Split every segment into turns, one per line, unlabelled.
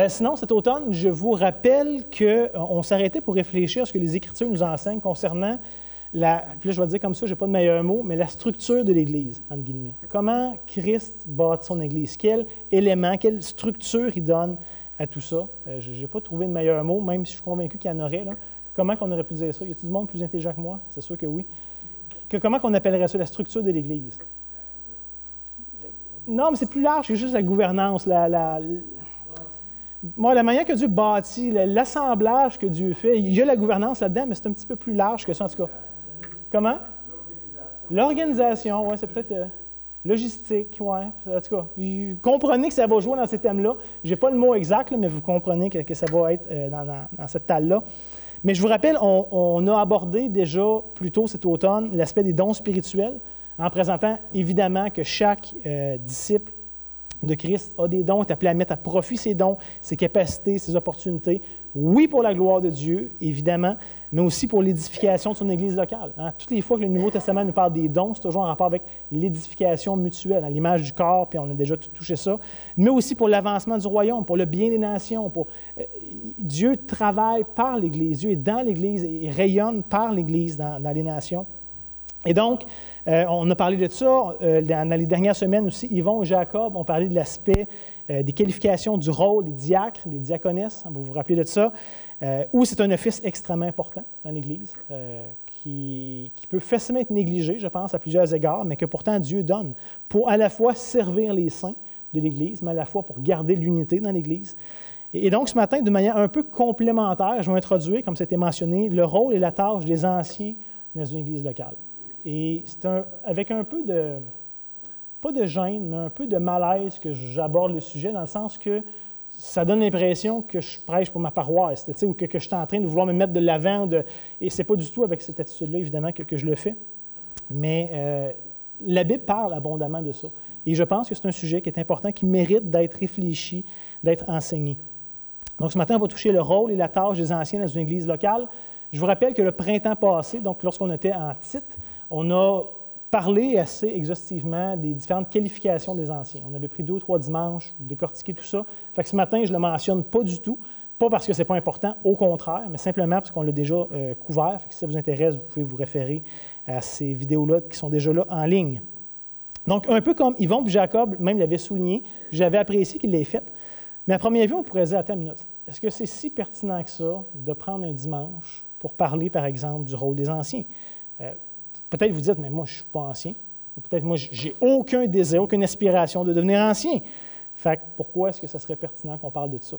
Sinon, cet automne, je vous rappelle qu'on s'arrêtait pour réfléchir à ce que les Écritures nous enseignent concernant puis là, je vais dire comme ça, je n'ai pas de meilleur mot, mais la structure de l'Église, entre guillemets. Comment Christ bâtit son Église? Quel élément, quelle structure il donne à tout ça? Je n'ai pas trouvé de meilleur mot, même si je suis convaincu qu'il y en aurait. Là. Comment qu'on aurait pu dire ça? Y a-t-il du monde plus intelligent que moi? C'est sûr que oui. Comment qu'on appellerait ça, la structure de l'Église? Non, mais c'est plus large que juste la gouvernance. Moi, la manière que Dieu bâtit, l'assemblage que Dieu fait, il y a la gouvernance là-dedans, mais c'est un petit peu plus large que ça, en tout cas. Comment? L'organisation, oui, c'est peut-être logistique, oui. En tout cas, vous comprenez que ça va jouer dans ces thèmes-là. Je n'ai pas le mot exact, là, mais vous comprenez que ça va être dans cette talle-là. Mais je vous rappelle, on a abordé déjà plus tôt cet automne l'aspect des dons spirituels, en présentant évidemment que chaque disciple de Christ a des dons, est appelé à mettre à profit ses dons, ses capacités, ses opportunités. Oui, pour la gloire de Dieu, évidemment, mais aussi pour l'édification de son Église locale. Hein? Toutes les fois que le Nouveau Testament nous parle des dons, c'est toujours en rapport avec l'édification mutuelle, à l'image du corps, puis on a déjà touché ça, mais aussi pour l'avancement du royaume, pour le bien des nations. Dieu travaille par l'Église, Dieu est dans l'Église et rayonne par l'Église dans les nations. Et donc, on a parlé de ça dans les dernières semaines aussi. Yvon et Jacob ont parlé de l'aspect des qualifications du rôle des diacres, des diaconesses, vous vous rappelez de ça, où c'est un office extrêmement important dans l'Église, qui peut facilement être négligé, je pense, à plusieurs égards, mais que pourtant Dieu donne pour à la fois servir les saints de l'Église, mais à la fois pour garder l'unité dans l'Église. Et donc, ce matin, de manière un peu complémentaire, je vais introduire, comme c'était mentionné, le rôle et la tâche des anciens dans une Église locale. Et c'est avec un peu de, pas de gêne, mais un peu de malaise que j'aborde le sujet, dans le sens que ça donne l'impression que je prêche pour ma paroisse, ou que je suis en train de vouloir me mettre de l'avant. Et ce n'est pas du tout avec cette attitude-là, évidemment, que je le fais. Mais la Bible parle abondamment de ça. Et je pense que c'est un sujet qui est important, qui mérite d'être réfléchi, d'être enseigné. Donc, ce matin, on va toucher le rôle et la tâche des anciens dans une Église locale. Je vous rappelle que le printemps passé, donc lorsqu'on était en titre, on a parlé assez exhaustivement des différentes qualifications des anciens. On avait pris 2 ou 3 dimanches, décortiqué tout ça. Fait que ce matin, je ne le mentionne pas du tout, pas parce que ce n'est pas important, au contraire, mais simplement parce qu'on l'a déjà couvert. Fait que si ça vous intéresse, vous pouvez vous référer à ces vidéos-là qui sont déjà là en ligne. Donc, un peu comme Yvon et Jacob même l'avaient souligné, j'avais apprécié qu'ils l'aient fait. Mais à première vue, on pourrait dire, attends une minute, est-ce que c'est si pertinent que ça de prendre un dimanche pour parler, par exemple, du rôle des anciens? Peut-être vous dites, mais moi, je ne suis pas ancien. Ou peut-être moi, je n'ai aucun désir, aucune aspiration de devenir ancien. Fait que pourquoi est-ce que ça serait pertinent qu'on parle de ça?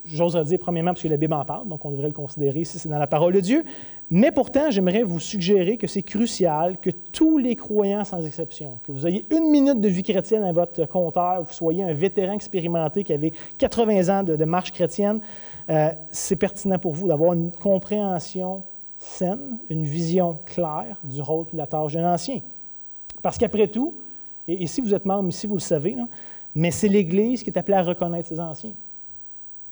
J'oserais dire, premièrement, parce que la Bible en parle, donc on devrait le considérer si c'est dans la parole de Dieu. Mais pourtant, j'aimerais vous suggérer que c'est crucial que tous les croyants, sans exception, que vous ayez 1 minute de vie chrétienne à votre compteur, que vous soyez un vétéran expérimenté qui avait 80 ans de marche chrétienne, c'est pertinent pour vous d'avoir une compréhension saine, une vision claire du rôle et de la tâche d'un ancien. Parce qu'après tout, et si vous êtes membre ici, vous le savez, là, mais c'est l'Église qui est appelée à reconnaître ses anciens.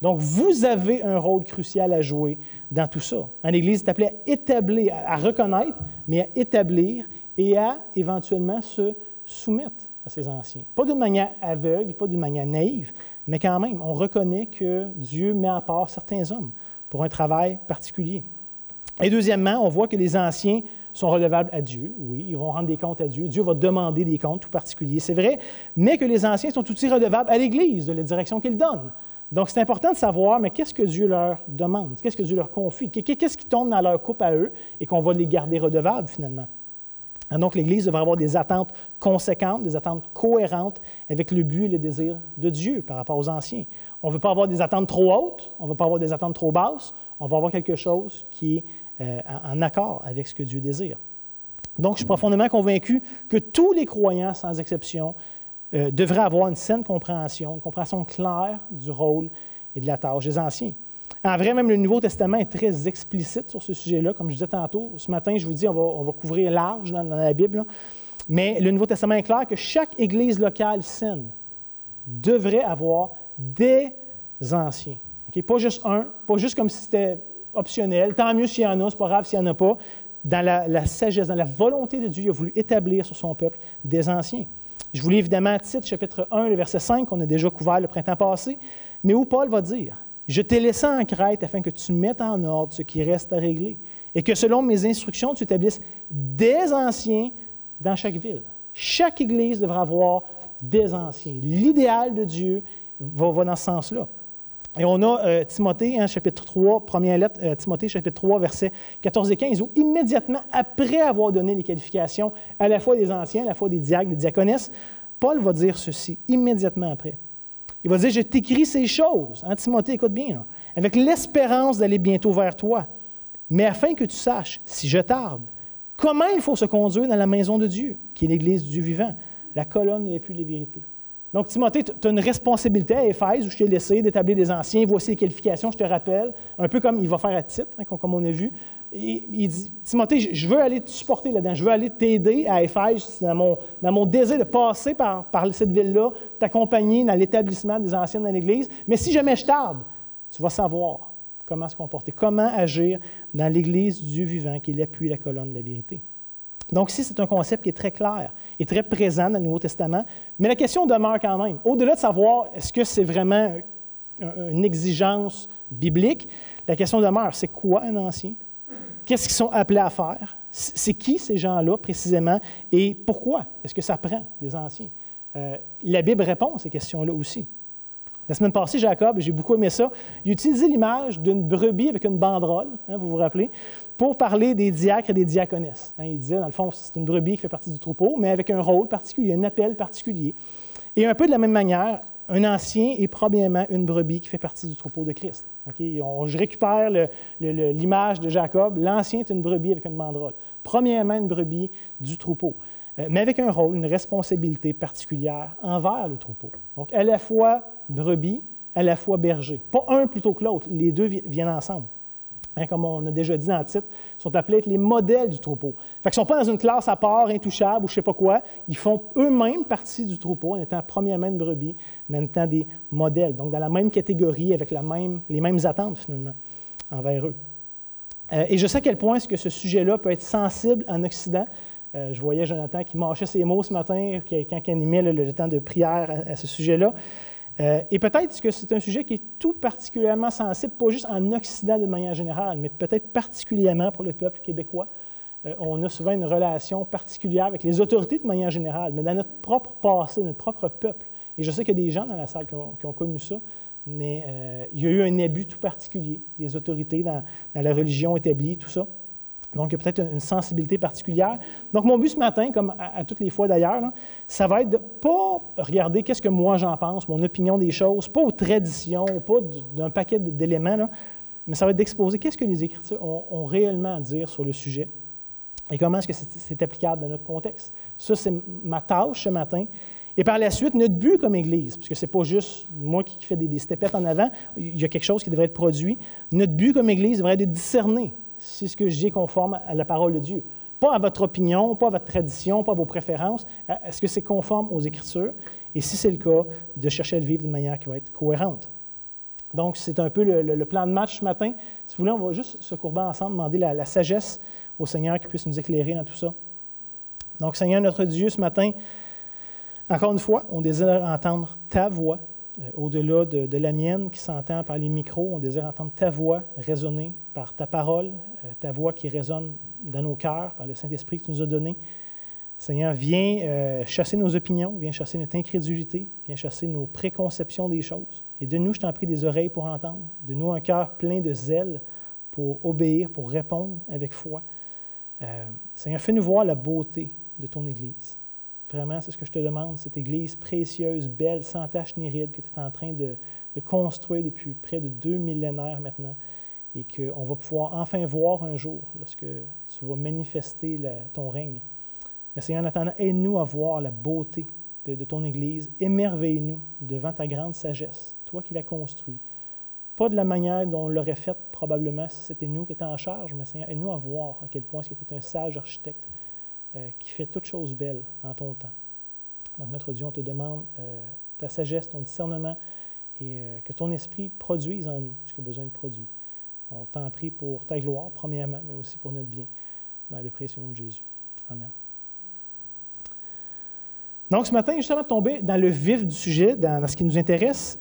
Donc, vous avez un rôle crucial à jouer dans tout ça. L'Église est appelée à établir, à reconnaître, mais à établir et à éventuellement se soumettre à ses anciens. Pas d'une manière aveugle, pas d'une manière naïve, mais quand même, on reconnaît que Dieu met à part certains hommes pour un travail particulier. Et deuxièmement, on voit que les anciens sont redevables à Dieu. Oui, ils vont rendre des comptes à Dieu. Dieu va demander des comptes tout particuliers, c'est vrai, mais que les anciens sont aussi redevables à l'Église, de la direction qu'il donne. Donc, c'est important de savoir, mais qu'est-ce que Dieu leur demande? Qu'est-ce que Dieu leur confie? Qu'est-ce qui tombe dans leur coupe à eux et qu'on va les garder redevables, finalement? Donc, l'Église devrait avoir des attentes conséquentes, des attentes cohérentes avec le but et le désir de Dieu par rapport aux anciens. On ne veut pas avoir des attentes trop hautes, on ne veut pas avoir des attentes trop basses, on va avoir quelque chose qui est en accord avec ce que Dieu désire. Donc, je suis profondément convaincu que tous les croyants, sans exception, devraient avoir une saine compréhension, une compréhension claire du rôle et de la tâche des anciens. En vrai, même le Nouveau Testament est très explicite sur ce sujet-là. Comme je disais tantôt, ce matin, je vous dis, on va couvrir large dans la Bible, là. Mais le Nouveau Testament est clair que chaque Église locale saine devrait avoir des anciens. Okay? Pas juste un, pas juste comme si c'était optionnel. Tant mieux s'il y en a, c'est pas grave s'il n'y en a pas. Dans la sagesse, dans la volonté de Dieu, il a voulu établir sur son peuple des anciens. Je vous lis évidemment Tite, chapitre 1, le verset 5, qu'on a déjà couvert le printemps passé. Mais où Paul va dire, « Je t'ai laissé en Crète afin que tu mettes en ordre ce qui reste à régler, et que selon mes instructions, tu établisses des anciens dans chaque ville. » Chaque Église devra avoir des anciens. L'idéal de Dieu va dans ce sens-là. Et on a Timothée, chapitre 3, première lettre, Timothée, chapitre 3, versets 14 et 15, où immédiatement après avoir donné les qualifications à la fois des anciens, à la fois des diacres, des diaconesses, Paul va dire ceci, immédiatement après. Il va dire, « Je t'écris ces choses. » Timothée, écoute bien, là, « avec l'espérance d'aller bientôt vers toi, mais afin que tu saches, si je tarde, comment il faut se conduire dans la maison de Dieu, qui est l'Église du Dieu vivant, la colonne et l'appui de la vérité. » Donc, Timothée, tu as une responsabilité à Éphèse où je t'ai laissé d'établir des anciens. Voici les qualifications, je te rappelle, un peu comme il va faire à Tite, comme on a vu. Et il dit, Timothée, je veux aller te supporter là-dedans, je veux aller t'aider à Éphèse, dans mon désir de passer par cette ville-là, t'accompagner dans l'établissement des anciens dans l'Église. Mais si jamais je tarde, tu vas savoir comment se comporter, comment agir dans l'Église du Dieu vivant, qui est l'appui et la colonne de la vérité. Donc, ici, c'est un concept qui est très clair et très présent dans le Nouveau Testament, mais la question demeure quand même. Au-delà de savoir est-ce que c'est vraiment une exigence biblique, la question demeure, c'est quoi un ancien? Qu'est-ce qu'ils sont appelés à faire? C'est qui ces gens-là précisément et pourquoi est-ce que ça prend des anciens? La Bible répond à ces questions-là aussi. La semaine passée, Jacob, j'ai beaucoup aimé ça, il utilisait l'image d'une brebis avec une banderole, vous vous rappelez, pour parler des diacres et des diaconesses. Il disait, dans le fond, c'est une brebis qui fait partie du troupeau, mais avec un rôle particulier, un appel particulier. Et un peu de la même manière, un ancien est probablement une brebis qui fait partie du troupeau de Christ. Je récupère l'image de Jacob. L'ancien est une brebis avec une banderole. Premièrement, une brebis du troupeau, mais avec un rôle, une responsabilité particulière envers le troupeau. Donc, à la fois brebis, à la fois berger. Pas un plutôt que l'autre, les deux viennent ensemble. Comme on a déjà dit dans le titre, ils sont appelés à être les modèles du troupeau. Fait qu'ils ne sont pas dans une classe à part, intouchable ou je ne sais pas quoi. Ils font eux-mêmes partie du troupeau en étant premièrement une brebis, mais en étant des modèles. Donc, dans la même catégorie, avec les mêmes attentes, finalement, envers eux. Et je sais à quel point est-ce que ce sujet-là peut être sensible en Occident. Je voyais Jonathan qui mâchait ses mots ce matin quand il animait le temps de prière à ce sujet-là. Et peut-être que c'est un sujet qui est tout particulièrement sensible, pas juste en Occident de manière générale, mais peut-être particulièrement pour le peuple québécois. On a souvent une relation particulière avec les autorités de manière générale, mais dans notre propre passé, notre propre peuple. Et je sais qu'il y a des gens dans la salle qui ont connu ça, mais il y a eu un abus tout particulier des autorités dans la religion établie, tout ça. Donc, il y a peut-être une sensibilité particulière. Donc, mon but ce matin, comme à toutes les fois d'ailleurs, là, ça va être de ne pas regarder qu'est-ce que moi j'en pense, mon opinion des choses, pas aux traditions, pas d'un paquet d'éléments, là, mais ça va être d'exposer qu'est-ce que les Écritures ont réellement à dire sur le sujet et comment est-ce que c'est applicable dans notre contexte. Ça, c'est ma tâche ce matin. Et par la suite, notre but comme Église, parce que ce n'est pas juste moi qui fais des stepettes en avant, il y a quelque chose qui devrait être produit. Notre but comme Église devrait être de discerner si ce que je dis est conforme à la parole de Dieu. Pas à votre opinion, pas à votre tradition, pas à vos préférences. Est-ce que c'est conforme aux Écritures? Et si c'est le cas, de chercher à le vivre d'une manière qui va être cohérente. Donc, c'est un peu le plan de match ce matin. Si vous voulez, on va juste se courber ensemble, demander la sagesse au Seigneur qui puisse nous éclairer dans tout ça. Donc, Seigneur notre Dieu, ce matin, encore une fois, on désire entendre ta voix. Au-delà de la mienne qui s'entend par les micros, on désire entendre ta voix résonner par ta parole, ta voix qui résonne dans nos cœurs par le Saint-Esprit que tu nous as donné. Seigneur, viens chasser nos opinions, viens chasser notre incrédulité, viens chasser nos préconceptions des choses. Et donne-nous, je t'en prie, des oreilles pour entendre, donne-nous un cœur plein de zèle pour obéir, pour répondre avec foi. Seigneur, fais-nous voir la beauté de ton Église. Vraiment, c'est ce que je te demande, cette Église précieuse, belle, sans tache ni ride, que tu es en train de construire depuis près de 2 millénaires maintenant, et qu'on va pouvoir enfin voir un jour, lorsque tu vas manifester ton règne. Mais Seigneur, en attendant, aide-nous à voir la beauté de ton Église. Émerveille-nous devant ta grande sagesse, toi qui l'as construit. Pas de la manière dont on l'aurait faite probablement si c'était nous qui étions en charge, mais Seigneur, aide-nous à voir à quel point tu es un sage architecte qui fait toutes choses belles en ton temps. Donc, notre Dieu, on te demande ta sagesse, ton discernement, et que ton esprit produise en nous ce qu'il a besoin de produire. On t'en prie pour ta gloire, premièrement, mais aussi pour notre bien, dans le précieux nom de Jésus. Amen. Donc, ce matin, justement, tomber dans le vif du sujet, dans ce qui nous intéresse,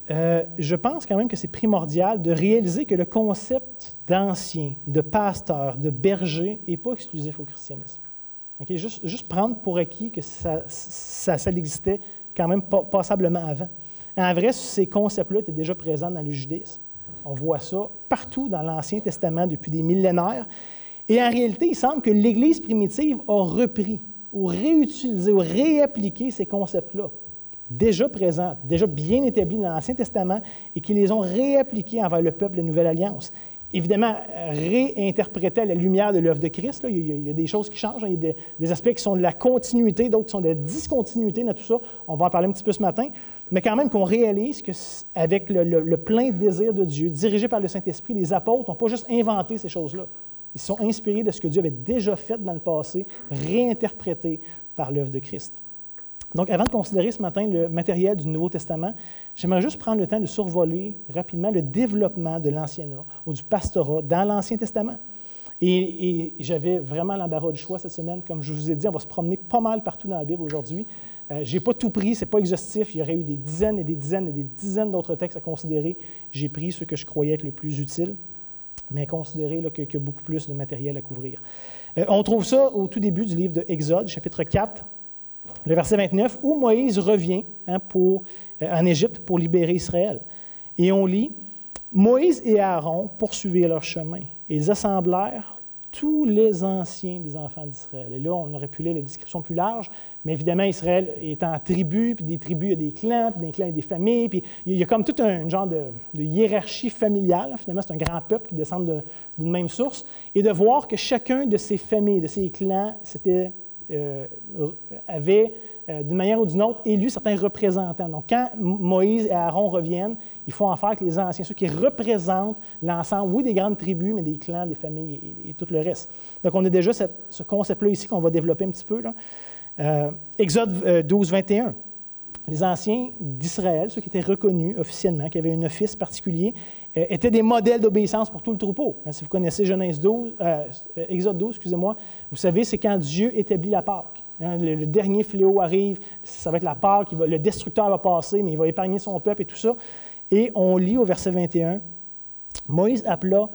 je pense quand même que c'est primordial de réaliser que le concept d'ancien, de pasteur, de berger n'est pas exclusif au christianisme. Okay? Juste prendre pour acquis que ça existait quand même passablement avant. En vrai, ces concepts-là étaient déjà présents dans le judaïsme. On voit ça partout dans l'Ancien Testament depuis des millénaires. Et en réalité, il semble que l'Église primitive a repris ou réutilisé ou réappliqué ces concepts-là, déjà présents, déjà bien établis dans l'Ancien Testament, et qui les ont réappliqués envers le peuple de la Nouvelle Alliance. Évidemment, réinterprétés à la lumière de l'œuvre de Christ. Là. Il y a des choses qui changent, il y a des aspects qui sont de la continuité, d'autres qui sont de la discontinuité dans tout ça. On va en parler un petit peu ce matin. Mais quand même qu'on réalise qu'avec le plein désir de Dieu, dirigé par le Saint-Esprit, les apôtres n'ont pas juste inventé ces choses-là. Ils sont inspirés de ce que Dieu avait déjà fait dans le passé, réinterprété par l'œuvre de Christ. Donc, avant de considérer ce matin le matériel du Nouveau Testament, j'aimerais juste prendre le temps de survoler rapidement le développement de l'anciennat ou du pastorat dans l'Ancien Testament. Et j'avais vraiment l'embarras du choix cette semaine. Comme je vous ai dit, on va se promener pas mal partout dans la Bible aujourd'hui. Je n'ai pas tout pris, ce n'est pas exhaustif. Il y aurait eu des dizaines et des dizaines et des dizaines d'autres textes à considérer. J'ai pris ceux que je croyais être le plus utile, mais considérez qu'il y a beaucoup plus de matériel à couvrir. On trouve ça au tout début du livre de Exode, chapitre 4, le verset 29, où Moïse revient en Égypte pour libérer Israël. Et on lit, « Moïse et Aaron poursuivirent leur chemin. Ils assemblèrent tous les anciens des enfants d'Israël. » Et là, on aurait pu lire la description plus large, mais évidemment, Israël est en tribus, puis des tribus, il y a des clans, puis des clans, il y a des familles, puis il y a comme tout un genre de hiérarchie familiale. Finalement, c'est un grand peuple qui descend d'une même source. Et de voir que chacun de ces familles, de ces clans, avait, d'une manière ou d'une autre, élu certains représentants. Donc, quand Moïse et Aaron reviennent, il faut en faire avec les anciens, ceux qui représentent l'ensemble, oui, des grandes tribus, mais des clans, des familles et tout le reste. Donc, on a déjà ce concept-là ici qu'on va développer un petit peu, là. Exode 12, 21. Les anciens d'Israël, ceux qui étaient reconnus officiellement, qui avaient un office particulier, étaient des modèles d'obéissance pour tout le troupeau. Si vous connaissez Exode 12, vous savez, c'est quand Dieu établit la Pâque. Le dernier fléau arrive, ça va être la Pâque, le destructeur va passer, mais il va épargner son peuple et tout ça. Et on lit au verset 21, « Moïse appela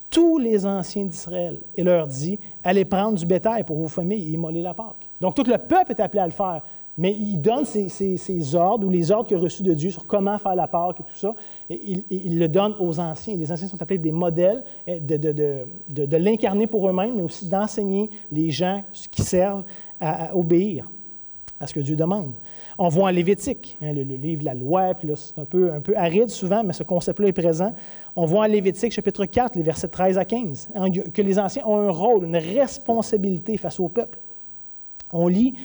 tous les anciens d'Israël et leur dit, « Allez prendre du bétail pour vos familles et immoler la Pâque. » Donc, tout le peuple est appelé à le faire. Mais il donne ses ordres ou les ordres qu'il a reçus de Dieu sur comment faire la Pâque et tout ça. Et il le donne aux anciens. Les anciens sont appelés des modèles de l'incarner pour eux-mêmes, mais aussi d'enseigner les gens qui servent à obéir à ce que Dieu demande. On voit en Lévitique, le livre de la loi, puis là, c'est un peu aride souvent, mais ce concept-là est présent. On voit en Lévitique, chapitre 4, les versets 13 à 15, que les anciens ont un rôle, une responsabilité face au peuple. On lit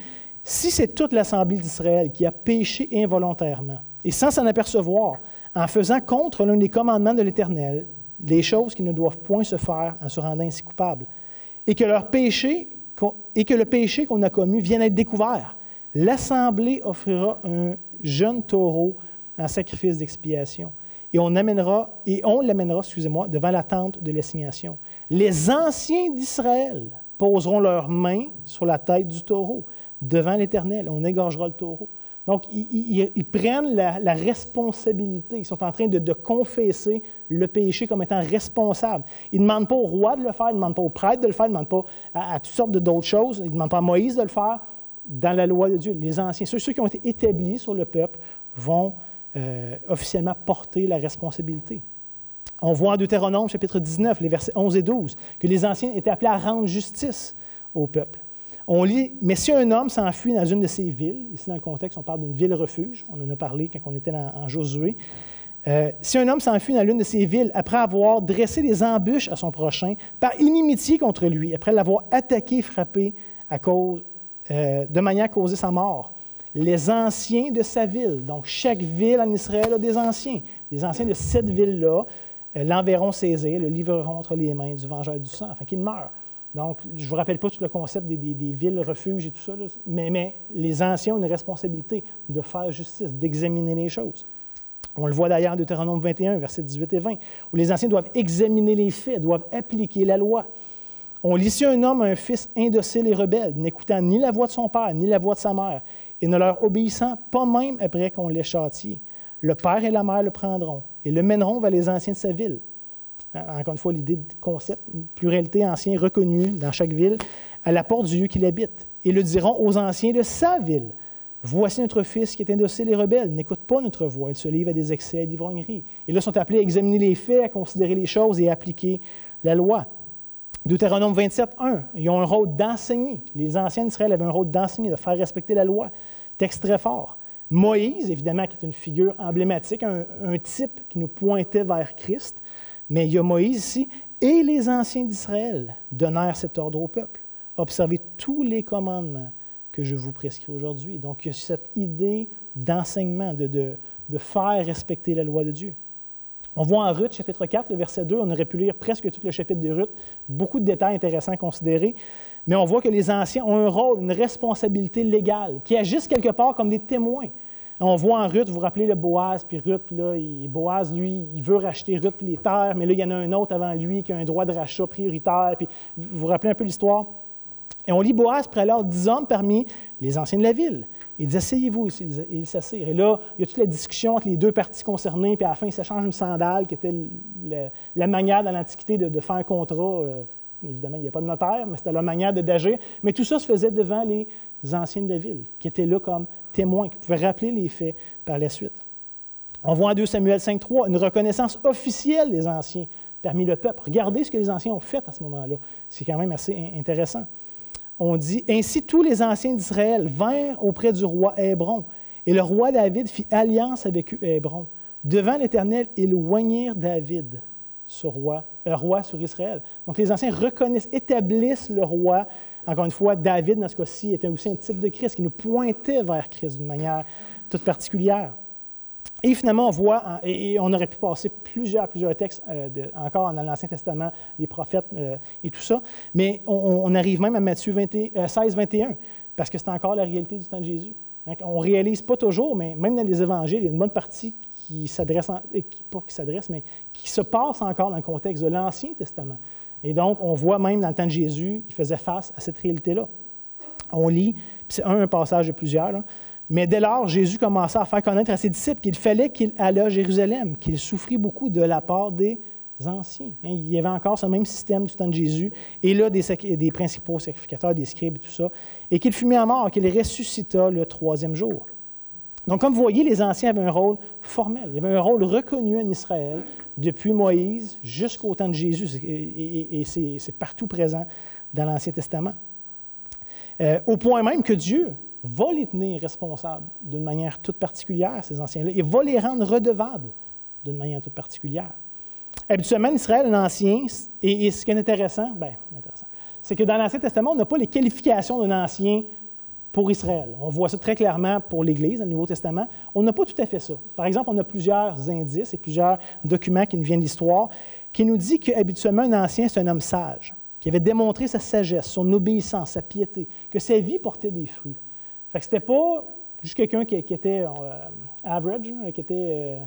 « Si c'est toute l'assemblée d'Israël qui a péché involontairement, et sans s'en apercevoir, en faisant contre l'un des commandements de l'Éternel, des choses qui ne doivent point se faire en se rendant ainsi coupables, et que le péché qu'on a commis vienne être découvert, l'assemblée offrira un jeune taureau en sacrifice d'expiation, et on l'amènera, devant la tente de l'assignation. Les anciens d'Israël poseront leurs mains sur la tête du taureau, devant l'Éternel, on égorgera le taureau. » Donc, ils prennent la responsabilité. Ils sont en train de confesser le péché comme étant responsable. Ils ne demandent pas au roi de le faire, ils ne demandent pas au prêtre de le faire, ils ne demandent pas à toutes sortes d'autres choses. Ils ne demandent pas à Moïse de le faire dans la loi de Dieu. Les anciens, ceux qui ont été établis sur le peuple, vont officiellement porter la responsabilité. On voit en Deutéronome, chapitre 19, les versets 11 et 12, que les anciens étaient appelés à rendre justice au peuple. On lit, « Mais si un homme s'enfuit dans une de ces villes, » ici dans le contexte, on parle d'une ville-refuge, on en a parlé quand on était en Josué, si un homme s'enfuit dans l'une de ces villes après avoir dressé des embûches à son prochain, par inimitié contre lui, après l'avoir attaqué et frappé de manière à causer sa mort, les anciens de sa ville, donc chaque ville en Israël a des anciens de cette ville-là, l'enverront saisir, le livreront entre les mains du vengeur du sang, afin qu'il meure. Donc, je ne vous rappelle pas tout le concept des villes refuges et tout ça, là, mais les anciens ont une responsabilité de faire justice, d'examiner les choses. On le voit d'ailleurs en Deutéronome 21, versets 18 et 20, où les anciens doivent examiner les faits, doivent appliquer la loi. On lit si un homme a un fils indocile et rebelle, n'écoutant ni la voix de son père, ni la voix de sa mère, et ne leur obéissant pas même après qu'on l'ait châtié. Le père et la mère le prendront et le mèneront vers les anciens de sa ville. Encore une fois, l'idée de concept, pluralité ancien reconnu dans chaque ville, à la porte du lieu qu'il habite, et le diront aux anciens de sa ville. Voici notre fils qui est indocile et rebelle, n'écoute pas notre voix, il se livre à des excès et d'ivrognerie. Et là, ils sont appelés à examiner les faits, à considérer les choses et à appliquer la loi. Deutéronome 27, 1, ils ont un rôle d'enseigner. Les anciens d'Israël avaient un rôle d'enseigner, de faire respecter la loi. Texte très fort. Moïse, évidemment, qui est une figure emblématique, un type qui nous pointait vers Christ, mais il y a Moïse ici, et les anciens d'Israël donnèrent cet ordre au peuple. Observez tous les commandements que je vous prescris aujourd'hui. Donc, il y a cette idée d'enseignement, de faire respecter la loi de Dieu. On voit en Ruth, chapitre 4, le verset 2, on aurait pu lire presque tout le chapitre de Ruth, beaucoup de détails intéressants à considérer, mais on voit que les anciens ont un rôle, une responsabilité légale, qui agissent quelque part comme des témoins. On voit en Ruth, vous vous rappelez le Boaz, puis Ruth, là, Boaz, lui, il veut racheter Ruth les terres, mais là, il y en a un autre avant lui qui a un droit de rachat prioritaire, puis vous vous rappelez un peu l'histoire? Et on lit Boaz, puis alors 10 hommes parmi les anciens de la ville. Il dit « Asseyez-vous » et ils s'assirent. Et là, il y a toute la discussion entre les deux parties concernées, puis à la fin, ils s'échangent une sandale, qui était la manière dans l'Antiquité de faire un contrat. Évidemment, il n'y a pas de notaire, mais c'était leur manière d'agir. Mais tout ça se faisait devant les anciens de la ville, qui étaient là comme témoins, qui pouvaient rappeler les faits par la suite. On voit en 2 Samuel 5.3 une reconnaissance officielle des anciens parmi le peuple. Regardez ce que les anciens ont fait à ce moment-là. C'est quand même assez intéressant. On dit « Ainsi tous les anciens d'Israël vinrent auprès du roi Hébron, et le roi David fit alliance avec eux à Hébron. Devant l'Éternel, ils oignirent David, roi sur Israël. » Donc les anciens reconnaissent, établissent le roi. Encore une fois, David, dans ce cas-ci, était aussi un type de Christ qui nous pointait vers Christ d'une manière toute particulière. Et finalement, on voit, et on aurait pu passer plusieurs textes encore dans l'Ancien Testament, les prophètes et tout ça, mais on arrive même à Matthieu 16, 21, parce que c'est encore la réalité du temps de Jésus. On ne réalise pas toujours, mais même dans les Évangiles, il y a une bonne partie qui se passe encore dans le contexte de l'Ancien Testament. Et donc, on voit même dans le temps de Jésus, il faisait face à cette réalité-là. On lit, puis c'est un passage de plusieurs, là. Mais dès lors, Jésus commença à faire connaître à ses disciples qu'il fallait qu'il allât à Jérusalem, qu'il souffrit beaucoup de la part des anciens. Il y avait encore ce même système du temps de Jésus, et là, des principaux sacrificateurs, des scribes et tout ça, et qu'il fut mis à mort, qu'il ressuscita le 3e jour. Donc, comme vous voyez, les anciens avaient un rôle formel. Il y avait un rôle reconnu en Israël depuis Moïse jusqu'au temps de Jésus, et c'est partout présent dans l'Ancien Testament. Au point même que Dieu va les tenir responsables d'une manière toute particulière, ces anciens-là, et va les rendre redevables d'une manière toute particulière. Habituellement, en Israël, un ancien, et ce qui est intéressant, c'est que dans l'Ancien Testament, on n'a pas les qualifications d'un ancien pour Israël. On voit ça très clairement pour l'Église, dans le Nouveau Testament. On n'a pas tout à fait ça. Par exemple, on a plusieurs indices et plusieurs documents qui nous viennent de l'histoire qui nous disent qu'habituellement, un ancien, c'est un homme sage, qui avait démontré sa sagesse, son obéissance, sa piété, que sa vie portait des fruits. Fait que c'était pas juste quelqu'un qui était average, qui était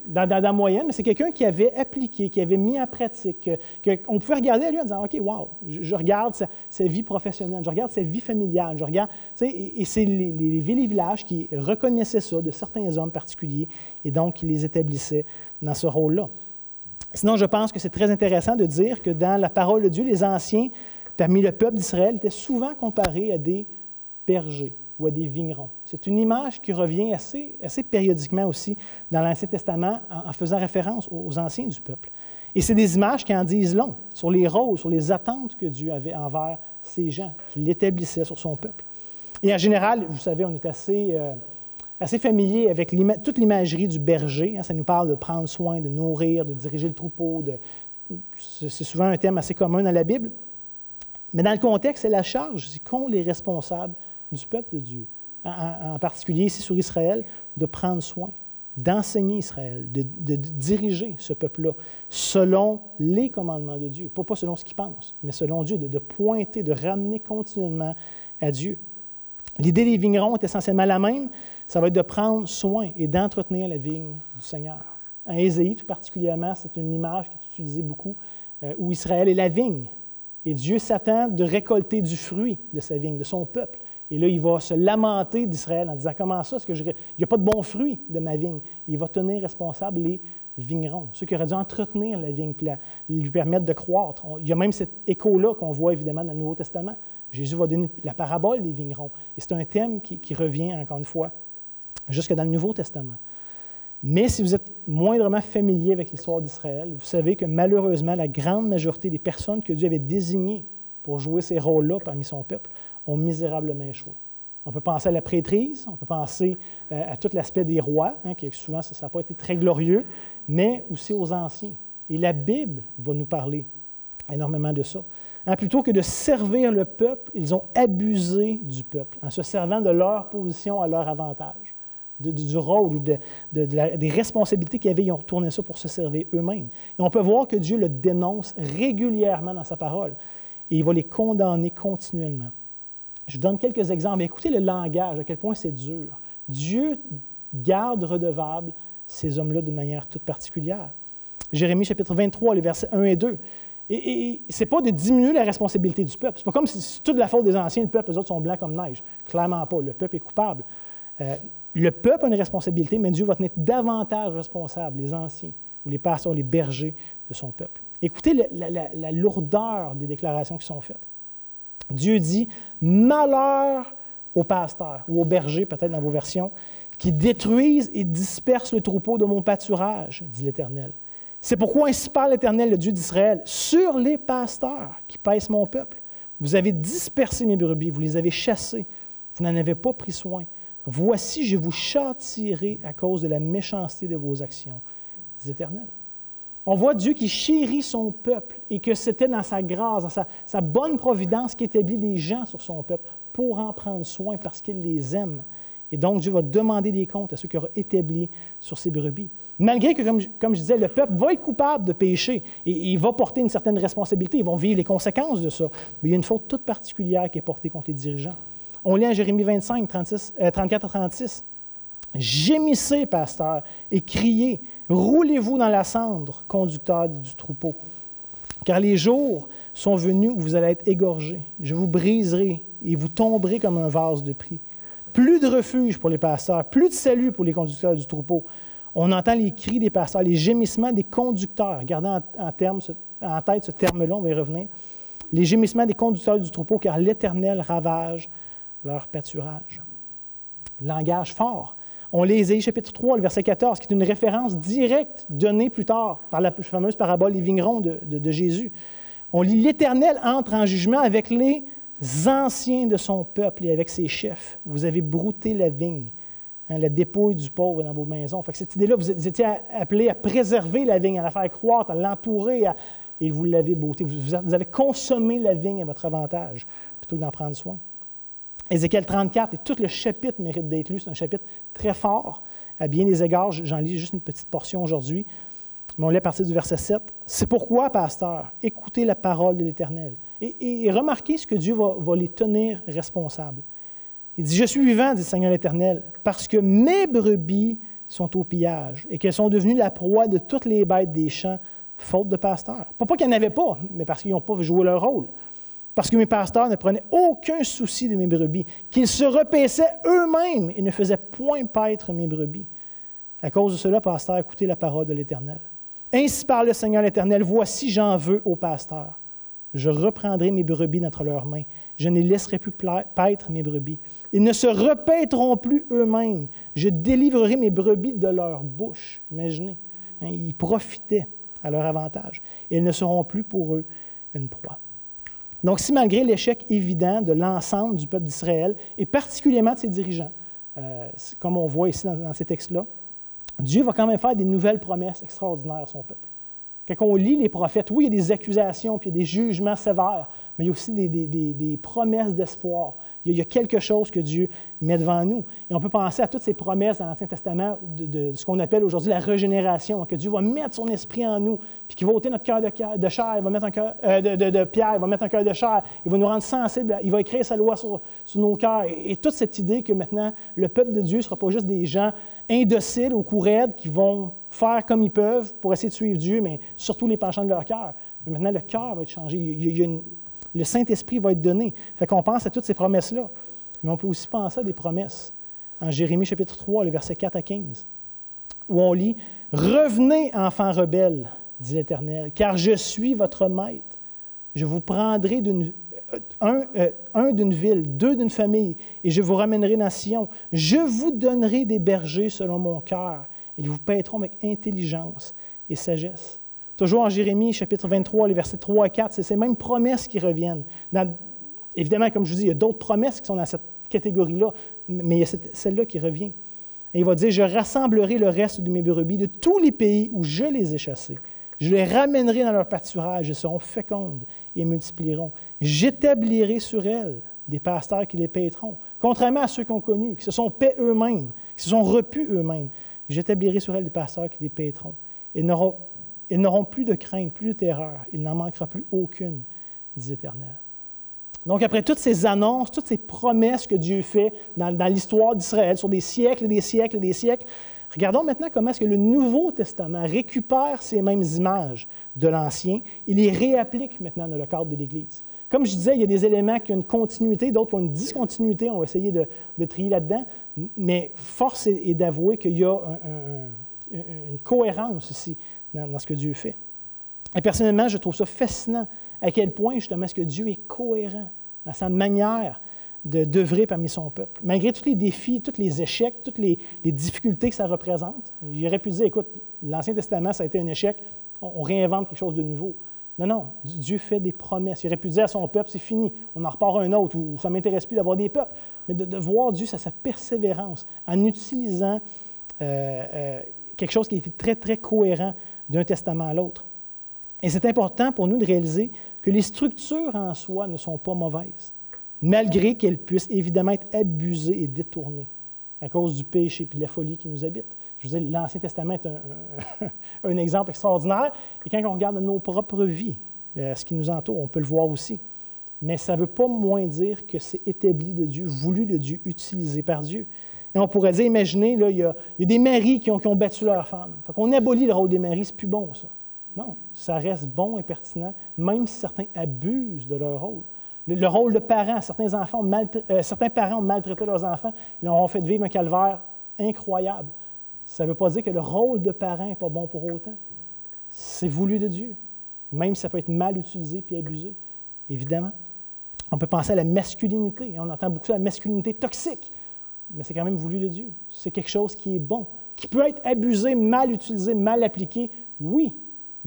dans la moyenne, mais c'est quelqu'un qui avait appliqué, qui avait mis en pratique, qu'on pouvait regarder à lui en disant « OK, wow, je regarde sa vie professionnelle, je regarde sa vie familiale, je regarde... » Et c'est les villes et villages qui reconnaissaient ça de certains hommes particuliers et donc qui les établissaient dans ce rôle-là. Sinon, je pense que c'est très intéressant de dire que dans la parole de Dieu, les anciens, parmi le peuple d'Israël, étaient souvent comparés à des bergers ou à des vignerons. C'est une image qui revient assez périodiquement aussi dans l'Ancien Testament en faisant référence aux anciens du peuple. Et c'est des images qui en disent long sur les rôles, sur les attentes que Dieu avait envers ces gens, qu'il établissait sur son peuple. Et en général, vous savez, on est assez familier avec toute l'imagerie du berger. Ça nous parle de prendre soin, de nourrir, de diriger le troupeau. C'est souvent un thème assez commun dans la Bible. Mais dans le contexte, c'est la charge qu'ont les responsables du peuple de Dieu, en particulier ici sur Israël, de prendre soin, d'enseigner Israël, de diriger ce peuple-là selon les commandements de Dieu, pas selon ce qu'ils pensent, mais selon Dieu, de pointer, de ramener continuellement à Dieu. L'idée des vignerons est essentiellement la même, ça va être de prendre soin et d'entretenir la vigne du Seigneur. En Ésaïe, tout particulièrement, c'est une image qui est utilisée beaucoup, où Israël est la vigne. Et Dieu s'attend de récolter du fruit de sa vigne, de son peuple. Et là, il va se lamenter d'Israël en disant « Comment ça? Est-ce que il n'y a pas de bons fruits de ma vigne? » Il va tenir responsable les vignerons, ceux qui auraient dû entretenir la vigne et lui permettre de croître. Il y a même cet écho-là qu'on voit évidemment dans le Nouveau Testament. Jésus va donner la parabole des vignerons. Et c'est un thème qui revient, encore une fois, jusque dans le Nouveau Testament. Mais si vous êtes moindrement familier avec l'histoire d'Israël, vous savez que malheureusement, la grande majorité des personnes que Dieu avait désignées pour jouer ces rôles-là parmi son peuple ont misérablement échoué. On peut penser à la prêtrise, on peut penser à tout l'aspect des rois, qui souvent ça n'a pas été très glorieux, mais aussi aux anciens. Et la Bible va nous parler énormément de ça. Plutôt que de servir le peuple, ils ont abusé du peuple en se servant de leur position à leur avantage, du rôle ou des responsabilités qu'ils avaient. Ils ont retourné ça pour se servir eux-mêmes. Et on peut voir que Dieu le dénonce régulièrement dans sa parole et il va les condamner continuellement. Je donne quelques exemples. Écoutez le langage, à quel point c'est dur. Dieu garde redevables ces hommes-là de manière toute particulière. Jérémie chapitre 23, les versets 1 et 2. Et ce n'est pas de diminuer la responsabilité du peuple. Ce n'est pas comme si c'est toute la faute des anciens, le peuple, eux autres sont blancs comme neige. Clairement pas. Le peuple est coupable. Le peuple a une responsabilité, mais Dieu va tenir davantage responsable les anciens ou les pasteurs, les bergers de son peuple. Écoutez la lourdeur des déclarations qui sont faites. Dieu dit « Malheur aux pasteurs » ou aux bergers, peut-être dans vos versions, qui détruisent et dispersent le troupeau de mon pâturage, dit l'Éternel. C'est pourquoi ainsi parle l'Éternel, le Dieu d'Israël, sur les pasteurs qui paissent mon peuple. Vous avez dispersé mes brebis, vous les avez chassées, vous n'en avez pas pris soin. Voici, je vous châtierai à cause de la méchanceté de vos actions, dit l'Éternel. On voit Dieu qui chérit son peuple et que c'était dans sa grâce, dans sa bonne providence qui établit des gens sur son peuple pour en prendre soin parce qu'il les aime. Et donc, Dieu va demander des comptes à ceux qui auront établi sur ses brebis. Malgré que, comme je disais, le peuple va être coupable de péché et il va porter une certaine responsabilité, ils vont vivre les conséquences de ça. Mais il y a une faute toute particulière qui est portée contre les dirigeants. On lit en Jérémie 25, 34 à 36. « Gémissez, pasteurs, et criez, roulez-vous dans la cendre, conducteurs du troupeau. Car les jours sont venus où vous allez être égorgés. Je vous briserai et vous tomberez comme un vase de prix. Plus de refuge pour les pasteurs, plus de salut pour les conducteurs du troupeau. » On entend les cris des pasteurs, les gémissements des conducteurs. Gardez en tête ce terme-là, on va y revenir. Les gémissements des conducteurs du troupeau, car l'Éternel ravage leur pâturage. Langage fort. On lit Ésaïe chapitre 3, le verset 14, qui est une référence directe donnée plus tard par la fameuse parabole des vignerons de Jésus. On lit « L'Éternel entre en jugement avec les anciens de son peuple et avec ses chefs. Vous avez brouté la vigne, la dépouille du pauvre dans vos maisons. » Fait que cette idée-là, vous étiez appelés à préserver la vigne, à la faire croître, à l'entourer, et vous l'avez broutée. Vous avez consommé la vigne à votre avantage, plutôt que d'en prendre soin. Ézéchiel 34, et tout le chapitre mérite d'être lu. C'est un chapitre très fort, à bien des égards. J'en lis juste une petite portion aujourd'hui, mais on lit à partir du verset 7. « C'est pourquoi, pasteurs, écoutez la parole de l'Éternel. » Et remarquez ce que Dieu va les tenir responsables. Il dit « Je suis vivant, dit le Seigneur l'Éternel, parce que mes brebis sont au pillage et qu'elles sont devenues la proie de toutes les bêtes des champs, faute de pasteurs. » Pas qu'il n'y en avait pas, mais parce qu'ils n'ont pas joué leur rôle. Parce que mes pasteurs ne prenaient aucun souci de mes brebis, qu'ils se repaissaient eux-mêmes et ne faisaient point paître mes brebis. À cause de cela, pasteurs, écoutez la parole de l'Éternel. Ainsi parle le Seigneur l'Éternel, voici j'en veux aux pasteurs. Je reprendrai mes brebis d'entre leurs mains. Je ne les laisserai plus paître mes brebis. Ils ne se repaîtront plus eux-mêmes. Je délivrerai mes brebis de leur bouche. Imaginez, ils profitaient à leur avantage. Et ils ne seront plus pour eux une proie. Donc, si malgré l'échec évident de l'ensemble du peuple d'Israël, et particulièrement de ses dirigeants, comme on voit ici dans ces textes-là, Dieu va quand même faire des nouvelles promesses extraordinaires à son peuple. Quand on lit les prophètes, oui, il y a des accusations, puis il y a des jugements sévères, mais il y a aussi des promesses d'espoir. Il y a quelque chose que Dieu met devant nous. Et on peut penser à toutes ces promesses dans l'Ancien Testament de ce qu'on appelle aujourd'hui la régénération, que Dieu va mettre son esprit en nous, puis qu'il va ôter notre cœur de chair, il va mettre un cœur de pierre, il va mettre un cœur de chair, il va nous rendre sensibles, il va écrire sa loi sur nos cœurs. Et toute cette idée que maintenant, le peuple de Dieu ne sera pas juste des gens indociles ou couraides qui vont faire comme ils peuvent pour essayer de suivre Dieu, mais surtout les penchants de leur cœur. Mais maintenant, le cœur va être changé. Le Saint-Esprit va être donné. Fait qu'on pense à toutes ces promesses-là. Mais on peut aussi penser à des promesses. En Jérémie chapitre 3, le verset 4 à 15, où on lit « Revenez, enfants rebelles, dit l'Éternel, car je suis votre maître. Je vous prendrai un d'une ville, deux d'une famille, et je vous ramènerai dans Sion. Je vous donnerai des bergers selon mon cœur. Ils vous paîtront avec intelligence et sagesse. » Toujours en Jérémie, chapitre 23, les versets 3 à 4, c'est ces mêmes promesses qui reviennent. Évidemment, comme je vous dis, il y a d'autres promesses qui sont dans cette catégorie-là, mais il y a celle-là qui revient. Et il va dire « Je rassemblerai le reste de mes brebis de tous les pays où je les ai chassés. Je les ramènerai dans leur pâturage, elles seront fécondes et multiplieront. J'établirai sur elles des pasteurs qui les paîtront, contrairement à ceux qui ont connu, qui se sont paix eux-mêmes, qui se sont repus eux-mêmes. J'établirai sur elles des pasteurs qui les paîtront. Ils n'auront plus de crainte, plus de terreur. Il n'en manquera plus aucune, dit l'Éternel. » Donc, après toutes ces annonces, toutes ces promesses que Dieu fait dans l'histoire d'Israël sur des siècles et des siècles et des siècles, regardons maintenant comment est-ce que le Nouveau Testament récupère ces mêmes images de l'Ancien et les réapplique maintenant dans le cadre de l'Église. Comme je disais, il y a des éléments qui ont une continuité, d'autres qui ont une discontinuité. On va essayer de trier là-dedans, mais force est d'avouer qu'il y a une cohérence ici dans ce que Dieu fait. Et personnellement, je trouve ça fascinant à quel point, justement, est-ce que Dieu est cohérent dans sa manière d'œuvrer parmi son peuple. Malgré tous les défis, tous les échecs, toutes les difficultés que ça représente, j'aurais pu dire, écoute, l'Ancien Testament, ça a été un échec, on réinvente quelque chose de nouveau. Non, Dieu fait des promesses. Il aurait pu dire à son peuple, c'est fini, on en repart un autre, ou ça ne m'intéresse plus d'avoir des peuples. Mais de voir Dieu, sa persévérance, en utilisant quelque chose qui a été très, très cohérent d'un testament à l'autre. Et c'est important pour nous de réaliser que les structures en soi ne sont pas mauvaises, malgré qu'elles puissent évidemment être abusées et détournées à cause du péché et de la folie qui nous habite. Je veux dire, l'Ancien Testament est un exemple extraordinaire, et quand on regarde nos propres vies, ce qui nous entoure, on peut le voir aussi. Mais ça ne veut pas moins dire que c'est établi de Dieu, voulu de Dieu, utilisé par Dieu. Et on pourrait dire, imaginez, là, il y a des maris qui ont battu leur femme. Fait qu'on abolit le rôle des maris, c'est plus bon, ça. Non, ça reste bon et pertinent, même si certains abusent de leur rôle. Le rôle de parent, certains parents ont maltraité leurs enfants, ils leur ont fait vivre un calvaire incroyable. Ça ne veut pas dire que le rôle de parent n'est pas bon pour autant. C'est voulu de Dieu, même si ça peut être mal utilisé puis abusé, évidemment. On peut penser à la masculinité. On entend beaucoup ça, la masculinité toxique, mais c'est quand même voulu de Dieu. C'est quelque chose qui est bon, qui peut être abusé, mal utilisé, mal appliqué, oui,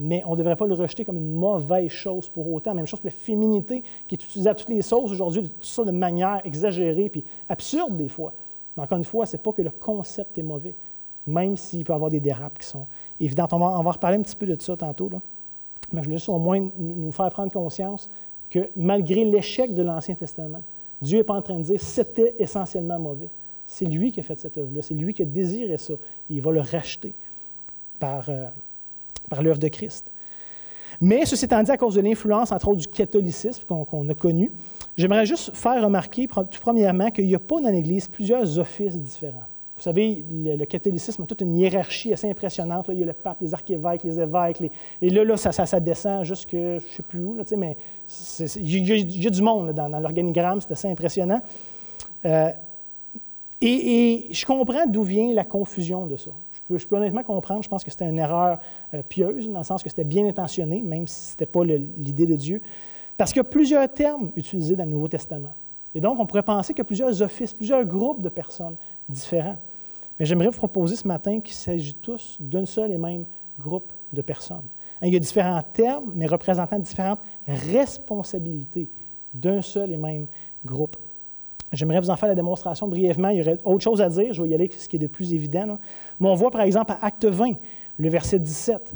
mais on ne devrait pas le rejeter comme une mauvaise chose pour autant. Même chose pour la féminité qui est utilisée à toutes les sauces aujourd'hui, de toutes sortes de manière exagérée puis absurde des fois. Mais encore une fois, ce n'est pas que le concept est mauvais, même s'il peut y avoir des dérapes qui sont évidentes. On va reparler un petit peu de ça tantôt, là. Mais je voulais juste au moins nous faire prendre conscience que malgré l'échec de l'Ancien Testament, Dieu n'est pas en train de dire que c'était essentiellement mauvais. C'est lui qui a fait cette œuvre-là, c'est lui qui a désiré ça. Il va le racheter par l'œuvre de Christ. Mais ceci étant dit, à cause de l'influence, entre autres, du catholicisme qu'on a connu, j'aimerais juste faire remarquer, tout premièrement, qu'il n'y a pas dans l'Église plusieurs offices différents. Vous savez, le catholicisme a toute une hiérarchie assez impressionnante. Là, il y a le pape, les archévêques, les évêques, et là ça descend jusque, je ne sais plus où, là, mais il y a du monde là, dans l'organigramme, c'est assez impressionnant. Et je comprends d'où vient la confusion de ça. Je peux honnêtement comprendre, je pense que c'était une erreur pieuse, dans le sens que c'était bien intentionné, même si ce n'était pas l'idée de Dieu, parce qu'il y a plusieurs termes utilisés dans le Nouveau Testament. Et donc, on pourrait penser qu'il y a plusieurs offices, plusieurs groupes de personnes différents. Mais j'aimerais vous proposer ce matin qu'il s'agit tous d'un seul et même groupe de personnes. Il y a différents termes, mais représentant différentes responsabilités d'un seul et même groupe. J'aimerais vous en faire la démonstration brièvement. Il y aurait autre chose à dire. Je vais y aller avec ce qui est de plus évident, là. Mais on voit, par exemple, à Acte 20, le verset 17,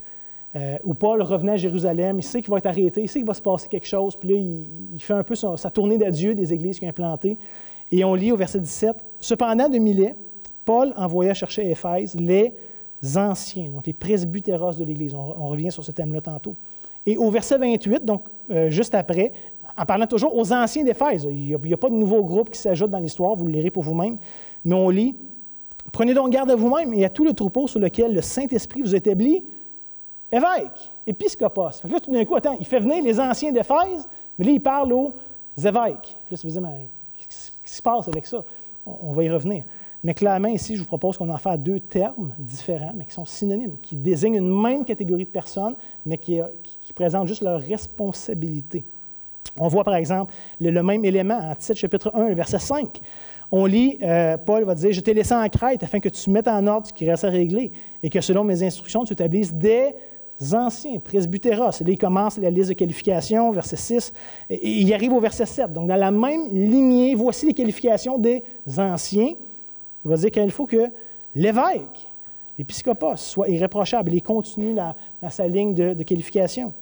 où Paul revenait à Jérusalem. Il sait qu'il va être arrêté, il sait qu'il va se passer quelque chose. Puis là, il fait un peu sa tournée d'adieu des églises qu'il a implantées. Et on lit au verset 17, « Cependant, de Milet, Paul envoya chercher à Éphèse les anciens, donc les presbytéros de l'Église. » On revient sur ce thème-là tantôt. Et au verset 28, donc juste après, en parlant toujours aux anciens d'Éphèse, il n'y a pas de nouveau groupe qui s'ajoute dans l'histoire, vous le lirez pour vous-même, mais on lit « Prenez donc garde à vous-même et à tout le troupeau sur lequel le Saint-Esprit vous établit, évêque, épiscopos. » Fait que là, tout d'un coup, attends, il fait venir les anciens d'Éphèse, mais là, il parle aux évêques. Puis là, ça veut dire, mais qu'est-ce se passe avec ça? On va y revenir. Mais clairement, ici, je vous propose qu'on en fasse 2 termes différents, mais qui sont synonymes, qui désignent une même catégorie de personnes, mais qui présentent juste leur responsabilité. On voit, par exemple, le même élément en Tite, chapitre 1, verset 5. On lit, Paul va dire, « Je t'ai laissé en Crète afin que tu mettes en ordre ce qui reste à régler et que selon mes instructions, tu établisses des anciens, presbytéros. » Et là, il commence la liste de qualifications, verset 6, et il arrive au verset 7. Donc, dans la même lignée, voici les qualifications des anciens. Il va dire qu'il faut que l'évêque, l'épiscopos, soit irréprochable. Il continue dans sa ligne de qualification.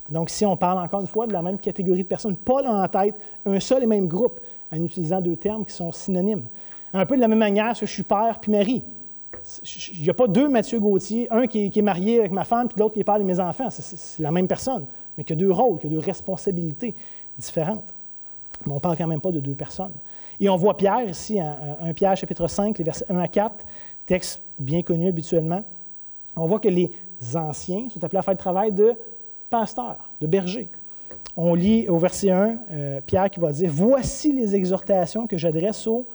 Donc, ici, on parle encore une fois de la même catégorie de personnes. Paul a en tête un seul et même groupe en utilisant 2 termes qui sont synonymes. Un peu de la même manière que je suis père puis mari. Il n'y a pas 2 Mathieu Gauthier, un qui est marié avec ma femme puis l'autre qui est père de mes enfants. C'est la même personne, mais qui a 2 rôles, qui a 2 responsabilités différentes. Mais on ne parle quand même pas de 2 personnes. Et on voit Pierre ici, 1 Pierre chapitre 5, les versets 1 à 4, texte bien connu habituellement. On voit que les anciens sont appelés à faire le travail de pasteur, de berger. On lit au verset 1, Pierre qui va dire « Voici les exhortations que j'adresse aux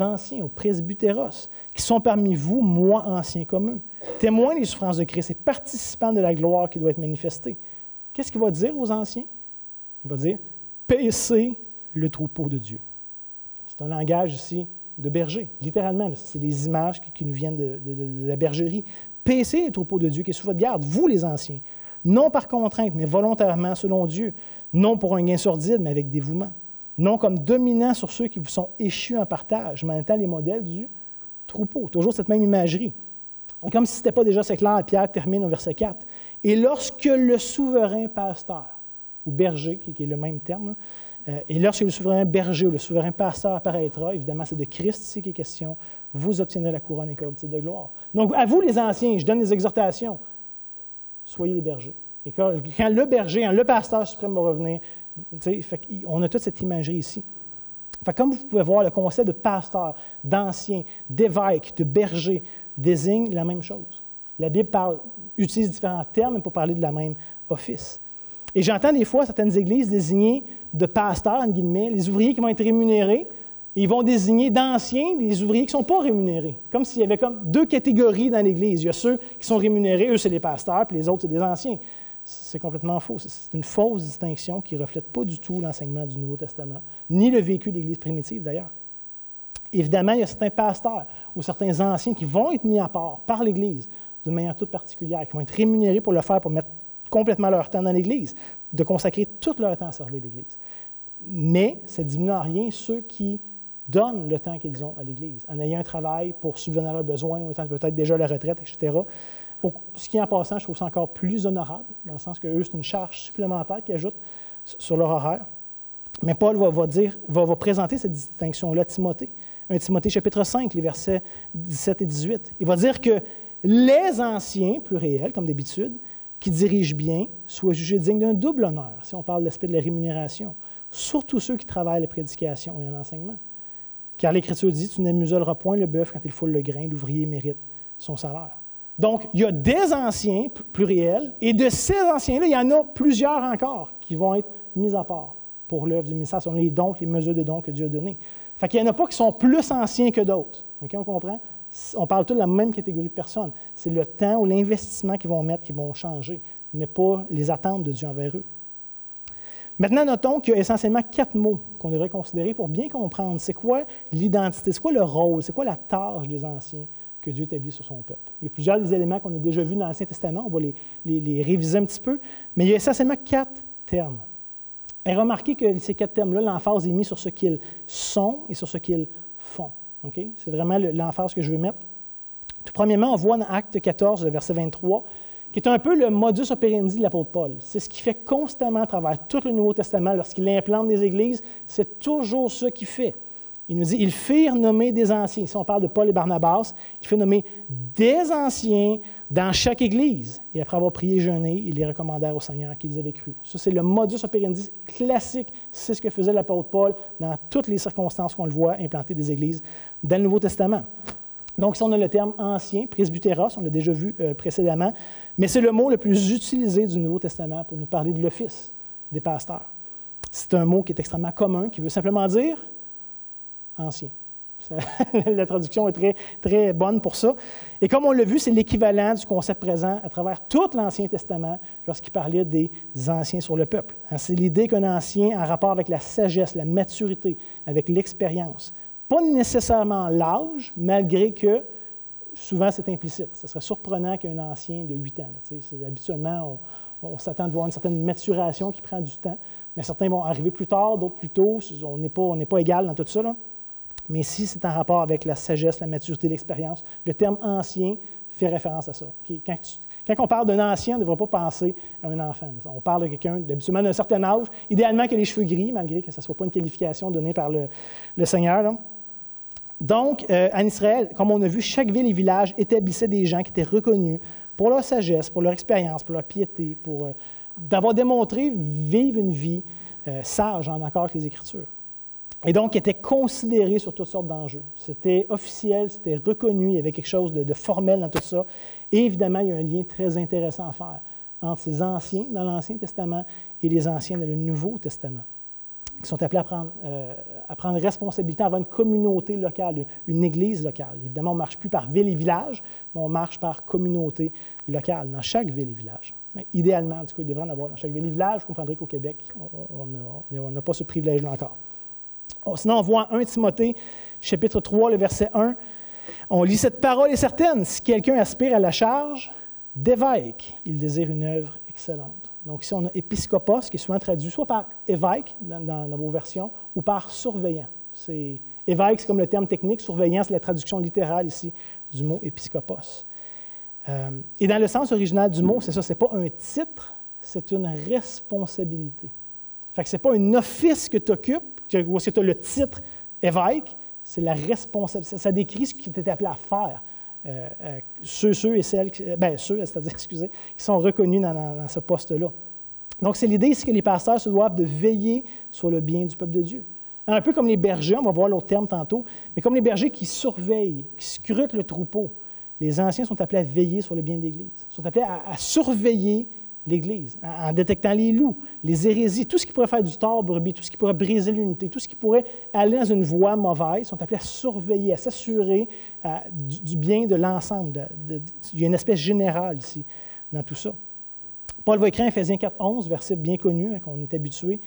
anciens, aux presbytéros, qui sont parmi vous, moi anciens comme eux, témoins des souffrances de Christ et participants de la gloire qui doit être manifestée. » Qu'est-ce qu'il va dire aux anciens? Il va dire « Paissez le troupeau de Dieu. » C'est un langage ici de berger, littéralement. C'est des images qui nous viennent de la bergerie. « Paissez les troupeaux de Dieu qui est sous votre garde, vous les anciens. » Non par contrainte, mais volontairement selon Dieu, non pour un gain sordide, mais avec dévouement, non comme dominant sur ceux qui vous sont échus en partage, mais en étant les modèles du troupeau. Toujours cette même imagerie. Et comme si ce n'était pas déjà assez clair, Pierre termine au verset 4. « Et lorsque le souverain pasteur, ou berger, qui est le même terme, et lorsque le souverain berger ou le souverain pasteur apparaîtra, évidemment c'est de Christ ici qui est question, vous obtiendrez la couronne incorruptible de gloire. » Donc à vous les anciens, je donne des exhortations. Soyez les bergers. Et quand le berger, le pasteur suprême va revenir, on a toute cette imagerie ici. Comme vous pouvez voir, le concept de pasteur, d'ancien, d'évêque, de berger désigne la même chose. La Bible utilise différents termes pour parler de la même office. Et j'entends des fois certaines églises désigner de pasteurs, entre guillemets, les ouvriers qui vont être rémunérés. Ils vont désigner d'anciens les ouvriers qui ne sont pas rémunérés. Comme s'il y avait comme 2 catégories dans l'Église. Il y a ceux qui sont rémunérés, eux, c'est les pasteurs, puis les autres, c'est des anciens. C'est complètement faux. C'est une fausse distinction qui ne reflète pas du tout l'enseignement du Nouveau Testament, ni le vécu de l'Église primitive, d'ailleurs. Évidemment, il y a certains pasteurs ou certains anciens qui vont être mis à part par l'Église d'une manière toute particulière, qui vont être rémunérés pour le faire, pour mettre complètement leur temps dans l'Église, de consacrer tout leur temps à servir l'Église. Mais ça ne diminue en rien ceux qui donnent le temps qu'ils ont à l'Église, en ayant un travail pour subvenir à leurs besoins, ou étant peut-être déjà à la retraite, etc. Ce qui, en passant, je trouve ça encore plus honorable, dans le sens qu'eux, c'est une charge supplémentaire qu'ils ajoutent sur leur horaire. Mais Paul va présenter cette distinction-là à Timothée. 1 Timothée chapitre 5, les versets 17 et 18. Il va dire que les anciens, pluriel, comme d'habitude, qui dirigent bien, soient jugés dignes d'un double honneur, si on parle de l'aspect de la rémunération, surtout ceux qui travaillent à la prédication et à l'enseignement. Car l'Écriture dit, tu n'amuseras point le bœuf quand il foule le grain, l'ouvrier mérite son salaire. Donc, il y a des anciens, pluriels, et de ces anciens-là, il y en a plusieurs encore qui vont être mis à part pour l'œuvre du ministère, selon les dons, les mesures de dons que Dieu a donnés. Fait qu'il n'y en a pas qui sont plus anciens que d'autres. OK, on comprend? On parle tous de la même catégorie de personnes. C'est le temps ou l'investissement qu'ils vont mettre qui vont changer, mais pas les attentes de Dieu envers eux. Maintenant, notons qu'il y a essentiellement 4 mots qu'on devrait considérer pour bien comprendre c'est quoi l'identité, c'est quoi le rôle, c'est quoi la tâche des anciens que Dieu établit sur son peuple. Il y a plusieurs des éléments qu'on a déjà vus dans l'Ancien Testament, on va les réviser un petit peu, mais il y a essentiellement 4 termes. Et remarquez que ces 4 termes-là, l'emphase est mise sur ce qu'ils sont et sur ce qu'ils font. Okay? C'est vraiment l'emphase que je veux mettre. Tout premièrement, on voit dans Acte 14, le verset 23, qui est un peu le modus operandi de l'apôtre Paul. C'est ce qu'il fait constamment à travers tout le Nouveau Testament. Lorsqu'il implante des églises, c'est toujours ce qu'il fait. Il nous dit, ils firent nommer des anciens. Si on parle de Paul et Barnabas, il fait nommer des anciens dans chaque église. Et après avoir prié et jeûné, ils les recommandèrent au Seigneur qu'ils avaient cru. Ça, c'est le modus operandi classique. C'est ce que faisait l'apôtre Paul dans toutes les circonstances qu'on le voit implanter des églises dans le Nouveau Testament. Donc, ici, on a le terme « ancien », presbytéros, on l'a déjà vu précédemment, mais c'est le mot le plus utilisé du Nouveau Testament pour nous parler de l'office des pasteurs. C'est un mot qui est extrêmement commun, qui veut simplement dire ancien. La traduction est très, très bonne pour ça. Et comme on l'a vu, c'est l'équivalent du concept présent à travers tout l'Ancien Testament lorsqu'il parlait des anciens sur le peuple. C'est l'idée qu'un ancien en rapport avec la sagesse, la maturité, avec l'expérience. Pas nécessairement l'âge, malgré que souvent c'est implicite. Ce serait surprenant qu'un ancien de 8 ans. Habituellement, on s'attend de voir une certaine maturation qui prend du temps, mais certains vont arriver plus tard, d'autres plus tôt. On n'est pas égal dans tout ça, là. Mais ici, c'est en rapport avec la sagesse, la maturité, l'expérience. Le terme « ancien » fait référence à ça. Okay? Quand on parle d'un ancien, on ne devrait pas penser à un enfant. On parle de quelqu'un d'habituellement d'un certain âge, idéalement qui a les cheveux gris, malgré que ce ne soit pas une qualification donnée par le Seigneur, là. Donc, en Israël, comme on a vu, chaque ville et village établissait des gens qui étaient reconnus pour leur sagesse, pour leur expérience, pour leur piété, pour d'avoir démontré vivre une vie sage en accord avec les Écritures. Et donc, étaient considérés sur toutes sortes d'enjeux. C'était officiel, c'était reconnu, il y avait quelque chose de formel dans tout ça. Et évidemment, il y a un lien très intéressant à faire entre ces anciens dans l'Ancien Testament et les anciens dans le Nouveau Testament, qui sont appelés à prendre responsabilité, à avoir une communauté locale, une église locale. Évidemment, on ne marche plus par ville et village, mais on marche par communauté locale, dans chaque ville et village. Mais idéalement, en tout cas, il devrait en avoir dans chaque ville et village. Vous comprendrez qu'au Québec, on n'a pas ce privilège-là encore. Sinon, on voit en 1 Timothée, chapitre 3, le verset 1, on lit « Cette parole est certaine, si quelqu'un aspire à la charge d'évêque, il désire une œuvre excellente. » Donc ici, on a « épiscopos » qui est souvent traduit soit par « évêque » dans vos versions, ou par « surveillant ». Évêque, c'est comme le terme technique, surveillant, c'est la traduction littérale ici du mot « épiscopos ». Et dans le sens original du mot, c'est ça, ce n'est pas un titre, c'est une responsabilité. Fait que ce n'est pas un office que tu occupes, où est-ce que tu as le titre évêque, c'est la responsabilité. Ça décrit ce qui était appelé à faire. Ceux et celles, c'est-à-dire, qui sont reconnus dans ce poste-là. Donc, c'est l'idée ici que les pasteurs se doivent de veiller sur le bien du peuple de Dieu. Un peu comme les bergers, on va voir l'autre terme tantôt, mais comme les bergers qui surveillent, qui scrutent le troupeau, les anciens sont appelés à veiller sur le bien de l'Église. Ils sont appelés à surveiller l'Église, en détectant les loups, les hérésies, tout ce qui pourrait faire du tort aux brebis, tout ce qui pourrait briser l'unité, tout ce qui pourrait aller dans une voie mauvaise, sont appelés à surveiller, à s'assurer du bien de l'ensemble. Il y a une espèce générale ici, dans tout ça. Paul va écrire en Éphésiens 4,11, verset bien connu, qu'on est habitué.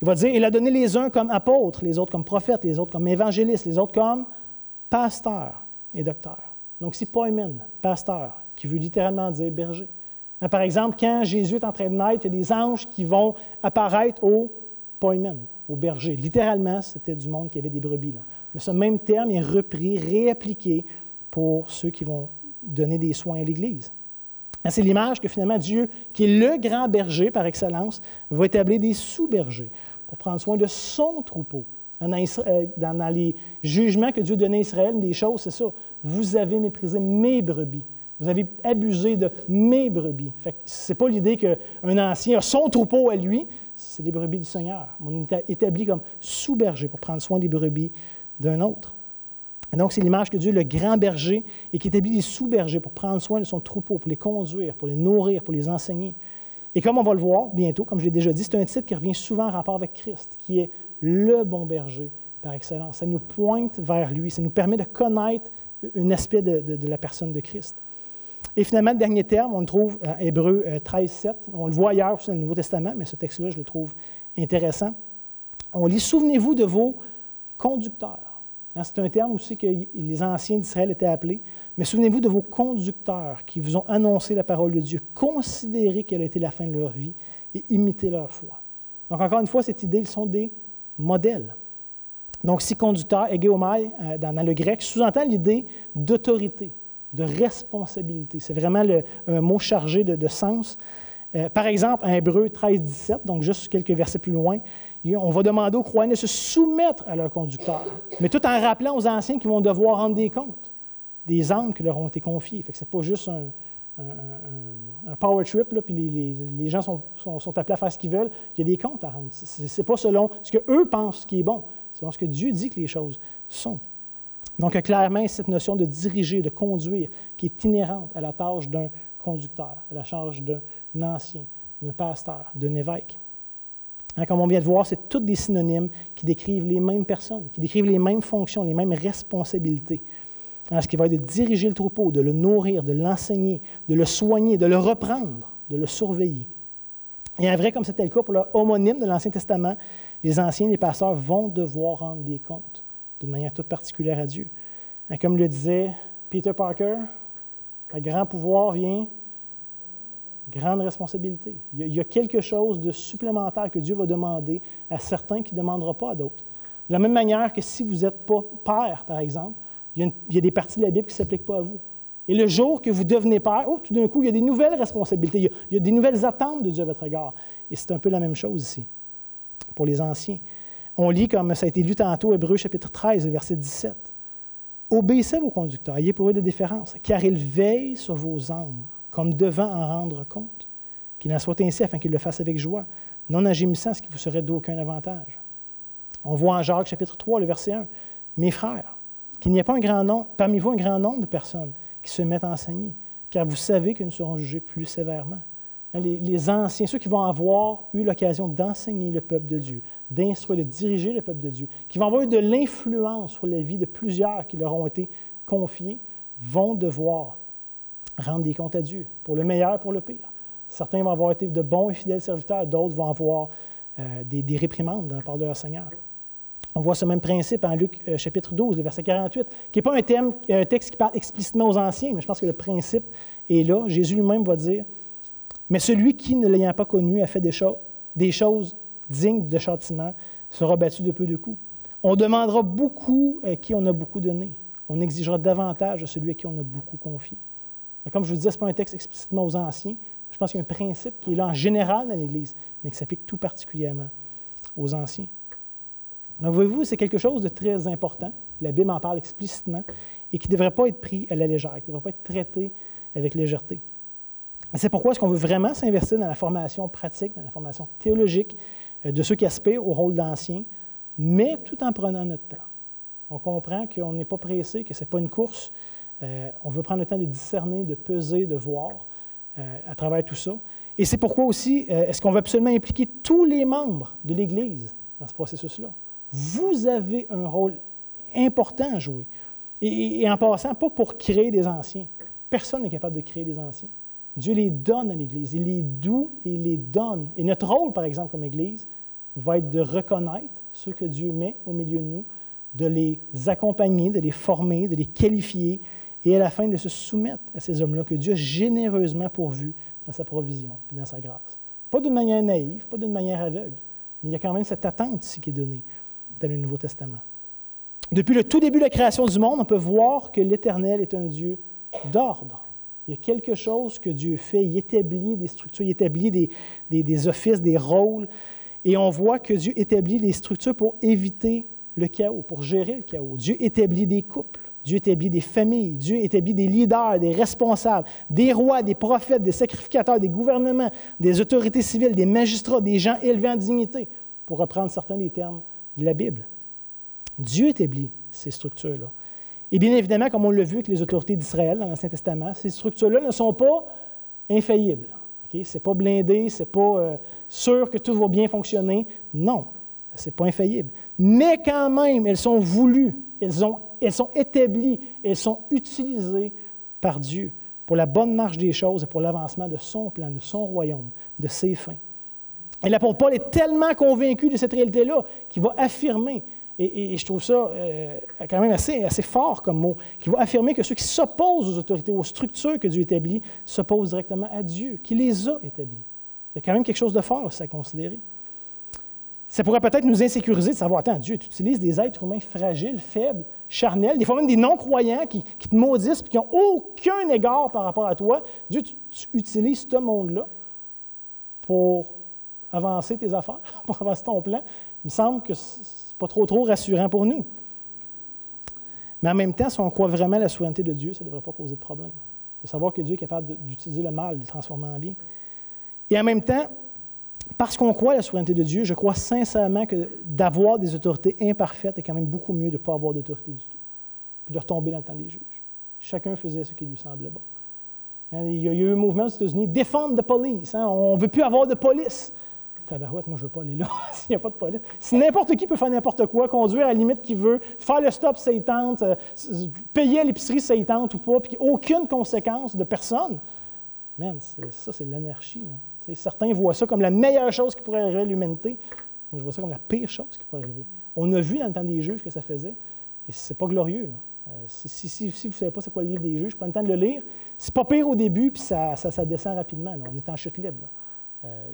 Il va dire « Il a donné les uns comme apôtres, les autres comme prophètes, les autres comme évangélistes, les autres comme pasteurs et docteurs. » Donc, c'est poimen, pasteur, qui veut littéralement dire berger. Par exemple, quand Jésus est en train de naître, il y a des anges qui vont apparaître au poimen, au berger. Littéralement, c'était du monde qui avait des brebis, là. Mais ce même terme est repris, réappliqué pour ceux qui vont donner des soins à l'Église. C'est l'image que finalement Dieu, qui est le grand berger par excellence, va établir des sous-bergers pour prendre soin de son troupeau. Dans les jugements que Dieu donnait à Israël, une des choses, c'est ça. Vous avez méprisé mes brebis. Vous avez abusé de mes brebis. Ce n'est pas l'idée qu'un ancien a son troupeau à lui, c'est les brebis du Seigneur. On est établi comme sous-berger pour prendre soin des brebis d'un autre. Et donc, c'est l'image que Dieu est le grand berger et qui établit des sous-bergers pour prendre soin de son troupeau, pour les conduire, pour les nourrir, pour les enseigner. Et comme on va le voir bientôt, comme je l'ai déjà dit, c'est un titre qui revient souvent en rapport avec Christ, qui est le bon berger par excellence. Ça nous pointe vers lui, ça nous permet de connaître un aspect de la personne de Christ. Et finalement, le dernier terme, on le trouve en Hébreux 13,7. On le voit ailleurs aussi dans le Nouveau Testament, mais ce texte-là, je le trouve intéressant. On lit « Souvenez-vous de vos conducteurs ». C'est un terme aussi que les anciens d'Israël étaient appelés. Mais souvenez-vous de vos conducteurs qui vous ont annoncé la parole de Dieu. Considérez quelle a été la fin de leur vie et imitez leur foi. Donc, encore une fois, cette idée, ils sont des modèles. Donc, si conducteur, egéomai, dans le grec, sous-entend l'idée d'autorité, de responsabilité. C'est vraiment un mot chargé de sens. Par exemple, en Hébreux 13,17, donc juste quelques versets plus loin, on va demander aux croyants de se soumettre à leur conducteur, mais tout en rappelant aux anciens qu'ils vont devoir rendre des comptes des âmes qui leur ont été confiées. Fait que ce n'est pas juste un power trip, là, puis les gens sont appelés à faire ce qu'ils veulent. Il y a des comptes à rendre. Ce n'est pas selon ce qu'eux pensent qui est bon, c'est selon ce que Dieu dit que les choses sont. Donc, clairement, cette notion de diriger, de conduire, qui est inhérente à la tâche d'un conducteur, à la charge d'un ancien, d'un pasteur, d'un évêque. Comme on vient de voir, c'est tous des synonymes qui décrivent les mêmes personnes, qui décrivent les mêmes fonctions, les mêmes responsabilités. Ce qui va être de diriger le troupeau, de le nourrir, de l'enseigner, de le soigner, de le reprendre, de le surveiller. Et en vrai, comme c'était le cas pour le homonyme de l'Ancien Testament, les anciens, les pasteurs vont devoir rendre des comptes d'une manière toute particulière à Dieu. Comme le disait Peter Parker, à grand pouvoir vient grande responsabilité. Il y a quelque chose de supplémentaire que Dieu va demander à certains qu'il ne demandera pas à d'autres. De la même manière que si vous n'êtes pas père, par exemple, il y a des parties de la Bible qui ne s'appliquent pas à vous. Et le jour que vous devenez père, tout d'un coup, il y a des nouvelles responsabilités, il y a des nouvelles attentes de Dieu à votre égard. Et c'est un peu la même chose ici, pour les anciens. On lit, comme ça a été lu tantôt, Hébreux chapitre 13, verset 17. « Obéissez à vos conducteurs, ayez pour eux de déférence, car ils veillent sur vos âmes, comme devant en rendre compte. Qu'il en soit ainsi afin qu'ils le fassent avec joie, non en gémissant ce qui vous serait d'aucun avantage. » On voit en Jacques chapitre 3, le verset 1, « Mes frères, qu'il n'y ait pas parmi vous un grand nombre de personnes qui se mettent à enseigner, car vous savez que nous serons jugés plus sévèrement. » Les anciens, ceux qui vont avoir eu l'occasion d'enseigner le peuple de Dieu, d'instruire, de diriger le peuple de Dieu, qui vont avoir eu de l'influence sur la vie de plusieurs qui leur ont été confiés, vont devoir rendre des comptes à Dieu, pour le meilleur et pour le pire. Certains vont avoir été de bons et fidèles serviteurs, d'autres vont avoir des réprimandes de la part de leur Seigneur. On voit ce même principe en Luc chapitre 12, le verset 48, qui n'est pas un texte qui parle explicitement aux anciens, mais je pense que le principe est là. Jésus lui-même va dire, « Mais celui qui, ne l'ayant pas connu, a fait des choses dignes de châtiment, sera battu de peu de coups. On demandera beaucoup à qui on a beaucoup donné. On exigera davantage de celui à qui on a beaucoup confié. » Comme je vous disais, ce n'est pas un texte explicitement aux anciens. Je pense qu'il y a un principe qui est là en général dans l'Église, mais qui s'applique tout particulièrement aux anciens. Donc, voyez-vous, c'est quelque chose de très important. La Bible en parle explicitement et qui ne devrait pas être pris à la légère, qui ne devrait pas être traité avec légèreté. Et c'est pourquoi est-ce qu'on veut vraiment s'investir dans la formation pratique, dans la formation théologique de ceux qui aspirent au rôle d'anciens, mais tout en prenant notre temps. On comprend qu'on n'est pas pressé, que ce n'est pas une course. On veut prendre le temps de discerner, de peser, de voir à travers tout ça. Et c'est pourquoi aussi, est-ce qu'on veut absolument impliquer tous les membres de l'Église dans ce processus-là? Vous avez un rôle important à jouer. Et en passant, pas pour créer des anciens. Personne n'est capable de créer des anciens. Dieu les donne à l'Église. Il les doue et il les donne. Et notre rôle, par exemple, comme Église, va être de reconnaître ceux que Dieu met au milieu de nous, de les accompagner, de les former, de les qualifier, et à la fin de se soumettre à ces hommes-là que Dieu a généreusement pourvus dans sa provision et dans sa grâce. Pas d'une manière naïve, pas d'une manière aveugle, mais il y a quand même cette attente ici qui est donnée dans le Nouveau Testament. Depuis le tout début de la création du monde, on peut voir que l'Éternel est un Dieu d'ordre. Il y a quelque chose que Dieu fait. Il établit des structures, il établit des offices, des rôles. Et on voit que Dieu établit des structures pour éviter le chaos, pour gérer le chaos. Dieu établit des couples. Dieu établit des familles. Dieu établit des leaders, des responsables, des rois, des prophètes, des sacrificateurs, des gouvernements, des autorités civiles, des magistrats, des gens élevés en dignité, pour reprendre certains des termes de la Bible. Dieu établit ces structures-là. Et bien évidemment, comme on l'a vu avec les autorités d'Israël dans l'Ancien Testament, ces structures-là ne sont pas infaillibles. Okay? Ce n'est pas blindé, ce n'est pas sûr que tout va bien fonctionner. Non, ce n'est pas infaillible. Mais quand même, elles sont voulues, elles sont établies, elles sont utilisées par Dieu pour la bonne marche des choses et pour l'avancement de son plan, de son royaume, de ses fins. Et l'apôtre Paul est tellement convaincu de cette réalité-là qu'il va affirmer, et je trouve ça quand même assez fort comme mot, qu'il va affirmer que ceux qui s'opposent aux autorités, aux structures que Dieu établit, s'opposent directement à Dieu, qui les a établies. Il y a quand même quelque chose de fort à considérer. Ça pourrait peut-être nous insécuriser de savoir, attends, Dieu, tu utilises des êtres humains fragiles, faibles, charnels, des fois même des non-croyants qui te maudissent et qui n'ont aucun égard par rapport à toi. Dieu, tu utilises ce monde-là pour avancer tes affaires, pour avancer ton plan. Il me semble que ce n'est pas trop rassurant pour nous. Mais en même temps, si on croit vraiment à la souveraineté de Dieu, ça ne devrait pas causer de problème. De savoir que Dieu est capable d'utiliser le mal, de le transformer en bien. Et en même temps, parce qu'on croit à la souveraineté de Dieu, je crois sincèrement que d'avoir des autorités imparfaites est quand même beaucoup mieux de ne pas avoir d'autorité du tout, puis de retomber dans le temps des juges. Chacun faisait ce qui lui semblait bon. Il y a eu un mouvement aux États-Unis, « Defund the police ». On ne veut plus avoir de police. Tabarouette, moi, je ne veux pas aller là s'il n'y a pas de police. Si n'importe qui peut faire n'importe quoi, conduire à la limite qu'il veut, faire le stop si ça y tente, payer à l'épicerie si ça y tente ou pas, puis aucune conséquence de personne, man, ça, c'est de l'anarchie. Certains voient ça comme la meilleure chose qui pourrait arriver à l'humanité. Moi, je vois ça comme la pire chose qui pourrait arriver. On a vu dans le temps des juges ce que ça faisait, et c'est pas glorieux. Là. Si vous ne savez pas c'est quoi le livre des juges, prenez le temps de le lire. C'est pas pire au début, puis ça descend rapidement. Là. On est en chute libre.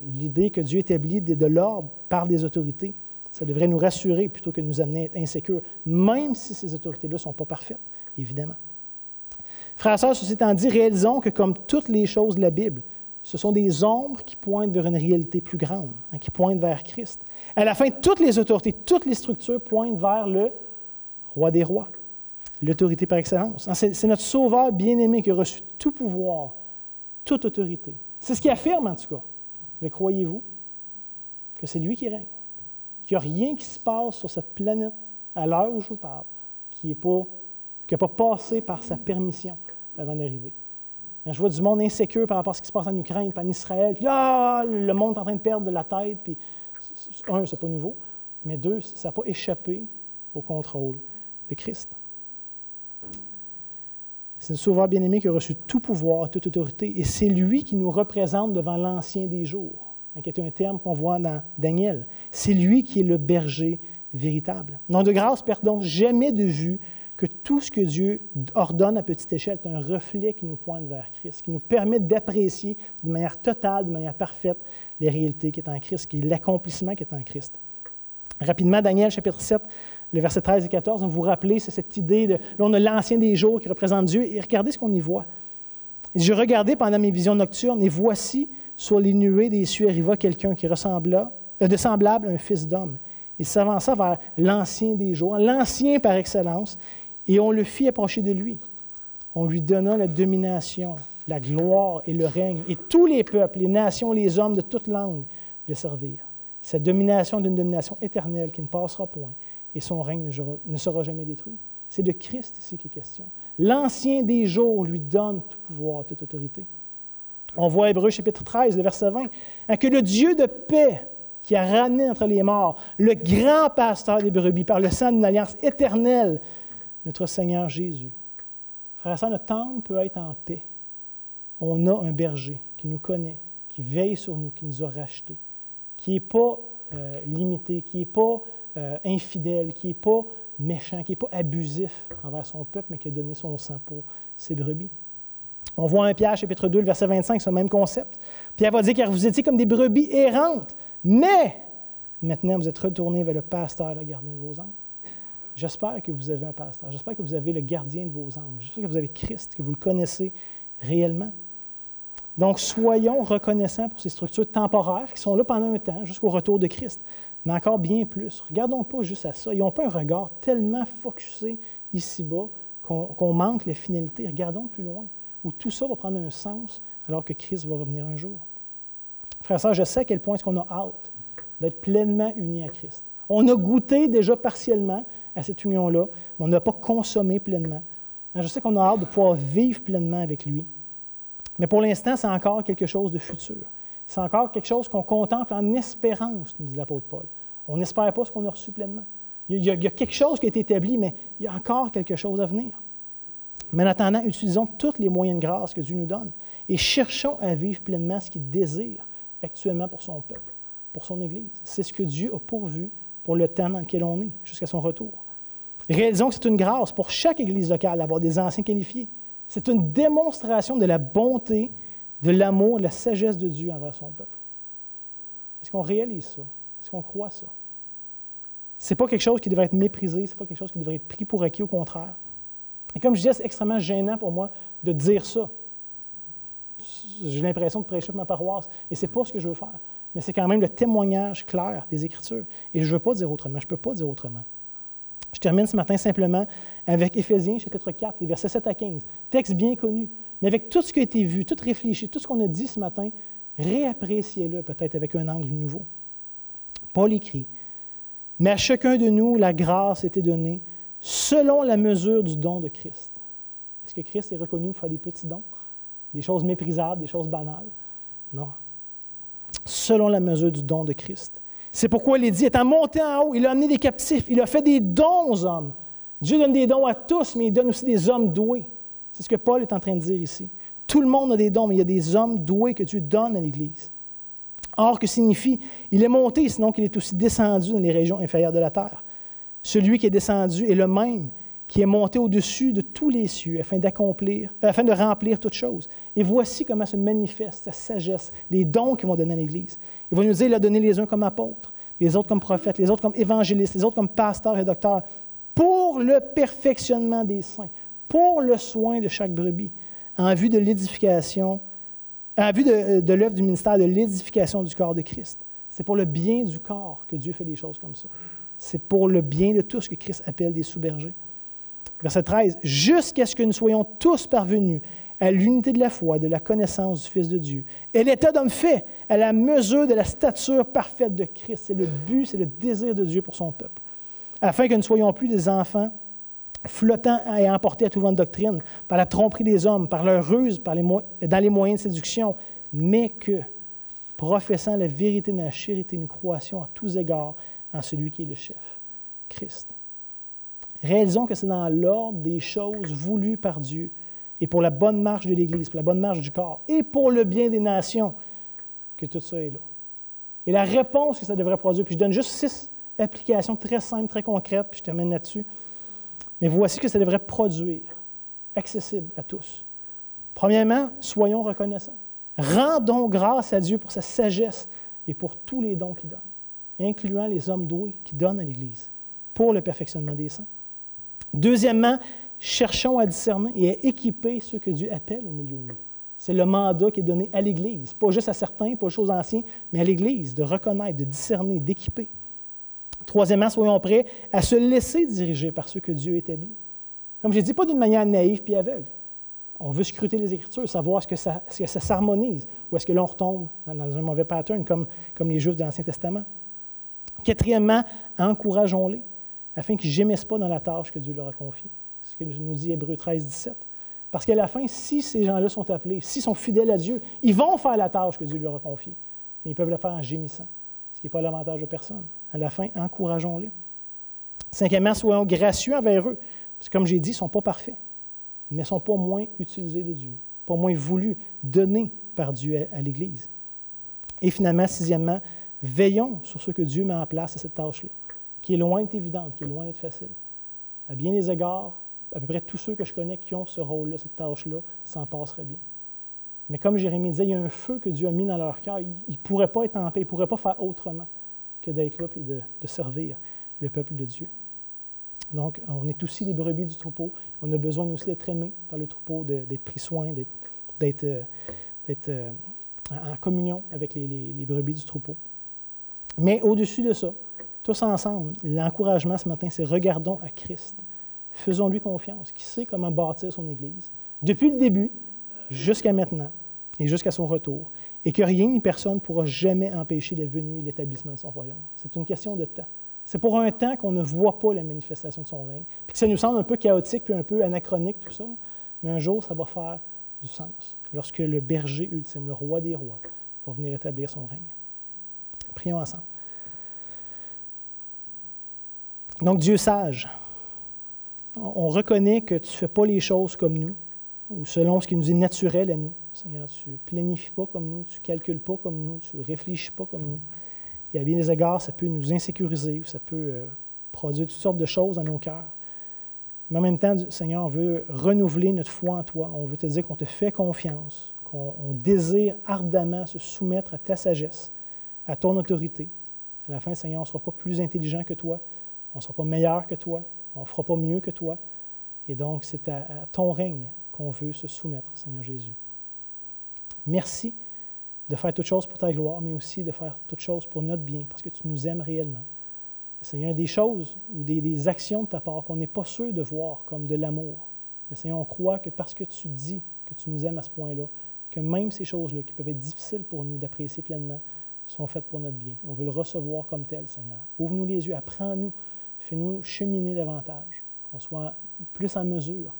L'idée que Dieu établit de l'ordre par des autorités, ça devrait nous rassurer plutôt que nous amener à être insécures, même si ces autorités-là ne sont pas parfaites, évidemment. Frères et sœurs, ceci étant dit, réalisons que comme toutes les choses de la Bible, ce sont des ombres qui pointent vers une réalité plus grande, qui pointent vers Christ. À la fin, toutes les autorités, toutes les structures pointent vers le roi des rois, l'autorité par excellence. C'est notre Sauveur bien-aimé qui a reçu tout pouvoir, toute autorité. C'est ce qu'il affirme en tout cas. Le croyez-vous? Que c'est lui qui règne. Qu'il n'y a rien qui se passe sur cette planète, à l'heure où je vous parle, qui n'a pas passé par sa permission avant d'arriver. Je vois du monde insécure par rapport à ce qui se passe en Ukraine, puis en Israël, puis le monde est en train de perdre de la tête, puis un, c'est pas nouveau, mais deux, ça n'a pas échappé au contrôle de Christ. C'est le Sauveur bien-aimé qui a reçu tout pouvoir, toute autorité, et c'est lui qui nous représente devant l'Ancien des jours, qui est un terme qu'on voit dans Daniel. C'est lui qui est le berger véritable. Donc, de grâce, perdons jamais de vue que tout ce que Dieu ordonne à petite échelle est un reflet qui nous pointe vers Christ, qui nous permet d'apprécier de manière totale, de manière parfaite, les réalités qui sont en Christ, qui est l'accomplissement qui est en Christ. Rapidement, Daniel, chapitre 7, le verset 13 et 14, vous vous rappelez, c'est cette idée de, là, on a l'Ancien des jours qui représente Dieu, et regardez ce qu'on y voit. Je regardais pendant mes visions nocturnes, et voici, sur les nuées des cieux arriva quelqu'un qui ressembla, de semblable à un fils d'homme. Il s'avança vers l'Ancien des jours, l'Ancien par excellence, et on le fit approcher de lui. On lui donna la domination, la gloire et le règne, et tous les peuples, les nations, les hommes de toute langue le servirent. Sa domination est une domination éternelle qui ne passera point, et son règne ne sera jamais détruit. C'est de Christ ici qui est question. L'Ancien des jours lui donne tout pouvoir, toute autorité. On voit Hébreux chapitre 13, le verset 20, « Que le Dieu de paix, qui a ramené entre les morts le grand pasteur des brebis par le sang d'une alliance éternelle, notre Seigneur Jésus. » Frères et sœurs, notre temple peut être en paix. On a un berger qui nous connaît, qui veille sur nous, qui nous a rachetés, qui n'est pas limité, qui n'est pas infidèle, qui n'est pas méchant, qui n'est pas abusif envers son peuple, mais qui a donné son sang pour ses brebis. On voit en Pierre, chapitre 2, le verset 25, ce même concept. Pierre va dire, car vous étiez comme des brebis errantes, mais maintenant vous êtes retournés vers le pasteur, le gardien de vos âmes. J'espère que vous avez un pasteur, j'espère que vous avez le gardien de vos âmes, j'espère que vous avez Christ, que vous le connaissez réellement. Donc, soyons reconnaissants pour ces structures temporaires qui sont là pendant un temps, jusqu'au retour de Christ, mais encore bien plus. Regardons pas juste à ça. Ils n'ont pas un regard tellement focusé ici-bas qu'on manque les finalités. Regardons plus loin, où tout ça va prendre un sens alors que Christ va revenir un jour. Frères et sœurs, je sais à quel point est-ce qu'on a hâte d'être pleinement unis à Christ. On a goûté déjà partiellement à cette union-là, mais on n'a pas consommé pleinement. Je sais qu'on a hâte de pouvoir vivre pleinement avec lui. Mais pour l'instant, c'est encore quelque chose de futur. C'est encore quelque chose qu'on contemple en espérance, nous dit l'apôtre Paul. On n'espère pas ce qu'on a reçu pleinement. Il y a quelque chose qui a été établi, mais il y a encore quelque chose à venir. Mais en attendant, utilisons tous les moyens de grâce que Dieu nous donne et cherchons à vivre pleinement ce qu'il désire actuellement pour son peuple, pour son Église. C'est ce que Dieu a pourvu pour le temps dans lequel on est, jusqu'à son retour. Réalisons que c'est une grâce pour chaque Église locale d'avoir des anciens qualifiés. C'est une démonstration de la bonté, de l'amour, de la sagesse de Dieu envers son peuple. Est-ce qu'on réalise ça? Est-ce qu'on croit ça? Ce n'est pas quelque chose qui devrait être méprisé, ce n'est pas quelque chose qui devrait être pris pour acquis, au contraire. Et comme je disais, c'est extrêmement gênant pour moi de dire ça. J'ai l'impression de prêcher pour ma paroisse, et ce n'est pas ce que je veux faire. Mais c'est quand même le témoignage clair des Écritures. Et je ne veux pas dire autrement, je ne peux pas dire autrement. Je termine ce matin simplement avec Éphésiens, chapitre 4, les versets 7 à 15. Texte bien connu. Mais avec tout ce qui a été vu, tout réfléchi, tout ce qu'on a dit ce matin, réappréciez-le peut-être avec un angle nouveau. Paul écrit, « Mais à chacun de nous, la grâce a été donnée selon la mesure du don de Christ. » Est-ce que Christ est reconnu pour faire des petits dons? Des choses méprisables, des choses banales? Non. selon la mesure du don de Christ. C'est pourquoi il est dit, étant monté en haut, il a amené des captifs, il a fait des dons aux hommes. Dieu donne des dons à tous, mais il donne aussi des hommes doués. C'est ce que Paul est en train de dire ici. Tout le monde a des dons, mais il y a des hommes doués que Dieu donne à l'Église. Or, que signifie, il est monté, sinon qu'il est aussi descendu dans les régions inférieures de la terre. Celui qui est descendu est le même qui est monté au-dessus de tous les cieux afin de remplir toutes choses. Et voici comment se manifeste sa sagesse, les dons qu'il va donner à l'Église. Il va nous dire, il a donné les uns comme apôtres, les autres comme prophètes, les autres comme évangélistes, les autres comme pasteurs et docteurs, pour le perfectionnement des saints, pour le soin de chaque brebis, en vue de l'édification, en vue de l'œuvre du ministère de l'édification du corps de Christ. C'est pour le bien du corps que Dieu fait des choses comme ça. C'est pour le bien de tous que Christ appelle des sous-bergers. Verset 13. « Jusqu'à ce que nous soyons tous parvenus à l'unité de la foi et de la connaissance du Fils de Dieu. Et l'état d'homme fait à la mesure de la stature parfaite de Christ. » C'est le but, c'est le désir de Dieu pour son peuple. Afin que nous ne soyons plus des enfants flottant et emportés à tout vent de doctrine, par la tromperie des hommes, par leur ruse, dans les moyens de séduction, mais que, professant la vérité dans la charité, nous croissions à tous égards en celui qui est le chef, Christ. Réalisons que c'est dans l'ordre des choses voulues par Dieu et pour la bonne marche de l'Église, pour la bonne marche du corps et pour le bien des nations que tout ça est là. Et la réponse que ça devrait produire, puis je donne juste 6 applications très simples, très concrètes, puis je termine là-dessus. Mais voici ce que ça devrait produire, accessible à tous. Premièrement, soyons reconnaissants. Rendons grâce à Dieu pour sa sagesse et pour tous les dons qu'il donne, incluant les hommes doués qu'il donne à l'Église pour le perfectionnement des saints. Deuxièmement, cherchons à discerner et à équiper ceux que Dieu appelle au milieu de nous. C'est le mandat qui est donné à l'Église, pas juste à certains, pas juste aux anciens, mais à l'Église, de reconnaître, de discerner, d'équiper. Troisièmement, soyons prêts à se laisser diriger par ceux que Dieu établit. Comme j'ai dit, pas d'une manière naïve puis aveugle. On veut scruter les Écritures, savoir est-ce que ça s'harmonise ou est-ce que là on retombe dans un mauvais pattern comme les Juifs de l'Ancien Testament. Quatrièmement, encourageons-les afin qu'ils ne gémissent pas dans la tâche que Dieu leur a confiée. C'est ce que nous dit Hébreux 13, 17. Parce qu'à la fin, si ces gens-là sont appelés, s'ils sont fidèles à Dieu, ils vont faire la tâche que Dieu leur a confiée. Mais ils peuvent le faire en gémissant, ce qui n'est pas l'avantage de personne. À la fin, encourageons-les. Cinquièmement, soyons gracieux envers eux. Parce que comme j'ai dit, ils ne sont pas parfaits, mais ils ne sont pas moins utilisés de Dieu, pas moins voulus, donnés par Dieu à l'Église. Et finalement, sixièmement, veillons sur ce que Dieu met en place à cette tâche-là, qui est loin d'être évidente, qui est loin d'être facile. À bien des égards, à peu près tous ceux que je connais qui ont ce rôle-là, cette tâche-là, s'en passeraient bien. Mais comme Jérémie disait, il y a un feu que Dieu a mis dans leur cœur. Ils ne pourraient pas être en paix, ils ne pourraient pas faire autrement que d'être là et de servir le peuple de Dieu. Donc, on est aussi les brebis du troupeau. On a besoin aussi d'être aimés par le troupeau, d'être pris soin, d'être en communion avec les brebis du troupeau. Mais au-dessus de ça, tous ensemble, l'encouragement ce matin, c'est regardons à Christ. Faisons-lui confiance, qui sait comment bâtir son Église, depuis le début jusqu'à maintenant et jusqu'à son retour, et que rien ni personne ne pourra jamais empêcher la venue et l'établissement de son royaume. C'est une question de temps. C'est pour un temps qu'on ne voit pas la manifestation de son règne, puis que ça nous semble un peu chaotique puis un peu anachronique, tout ça, mais un jour, ça va faire du sens, lorsque le berger ultime, le roi des rois, va venir établir son règne. Prions ensemble. Donc, Dieu sage, on reconnaît que tu ne fais pas les choses comme nous, ou selon ce qui nous est naturel à nous. Seigneur, tu ne planifies pas comme nous, tu ne calcules pas comme nous, tu ne réfléchis pas comme nous. Et à bien des égards, ça peut nous insécuriser, ou ça peut produire toutes sortes de choses dans nos cœurs. Mais en même temps, Seigneur, on veut renouveler notre foi en toi. On veut te dire qu'on te fait confiance, qu'on désire ardemment se soumettre à ta sagesse, à ton autorité. À la fin, Seigneur, on ne sera pas plus intelligent que toi, on ne sera pas meilleur que toi, on ne fera pas mieux que toi. Et donc, c'est à ton règne qu'on veut se soumettre, Seigneur Jésus. Merci de faire toutes choses pour ta gloire, mais aussi de faire toutes choses pour notre bien, parce que tu nous aimes réellement. Et Seigneur, des choses ou des actions de ta part qu'on n'est pas sûr de voir comme de l'amour. Mais Seigneur, on croit que parce que tu dis que tu nous aimes à ce point-là, que même ces choses-là qui peuvent être difficiles pour nous d'apprécier pleinement sont faites pour notre bien. On veut le recevoir comme tel, Seigneur. Ouvre-nous les yeux, apprends-nous, fais-nous cheminer davantage, qu'on soit plus en mesure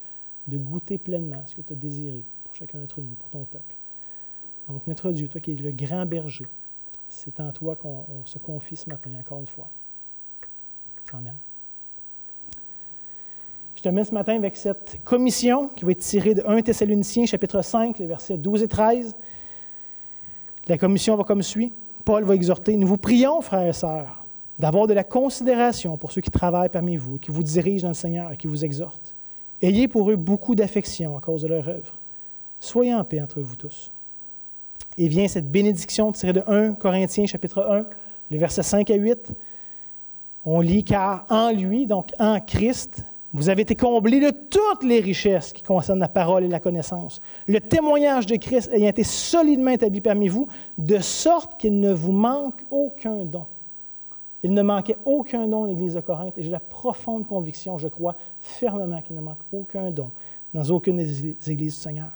de goûter pleinement ce que tu as désiré pour chacun d'entre nous, pour ton peuple. Donc, notre Dieu, toi qui es le grand berger, C'est en toi qu'on se confie ce matin, encore une fois. Amen. Je termine ce matin avec cette commission qui va être tirée de 1 Thessaloniciens, chapitre 5, les versets 12 et 13. La commission va comme suit. Paul va exhorter. « Nous vous prions, frères et sœurs, d'avoir de la considération pour ceux qui travaillent parmi vous, et qui vous dirigent dans le Seigneur et qui vous exhortent. Ayez pour eux beaucoup d'affection à cause de leur œuvre. Soyez en paix entre vous tous. » Et vient cette bénédiction tirée de 1 Corinthiens, chapitre 1, les versets 5 à 8. On lit « Car en lui, donc en Christ, vous avez été comblés de toutes les richesses qui concernent la parole et la connaissance. Le témoignage de Christ ayant été solidement établi parmi vous, de sorte qu'il ne vous manque aucun don. » Il ne manquait aucun don à l'Église de Corinthe, et j'ai la profonde conviction, je crois fermement qu'il ne manque aucun don dans aucune des Églises du Seigneur.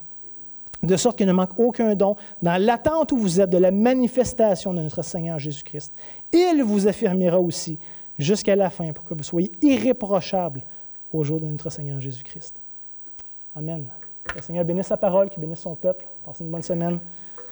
De sorte qu'il ne manque aucun don dans l'attente où vous êtes de la manifestation de notre Seigneur Jésus-Christ. Il vous affirmera aussi jusqu'à la fin pour que vous soyez irréprochables au jour de notre Seigneur Jésus-Christ. Amen. Que le Seigneur bénisse sa parole, qu'il bénisse son peuple. Passez une bonne semaine.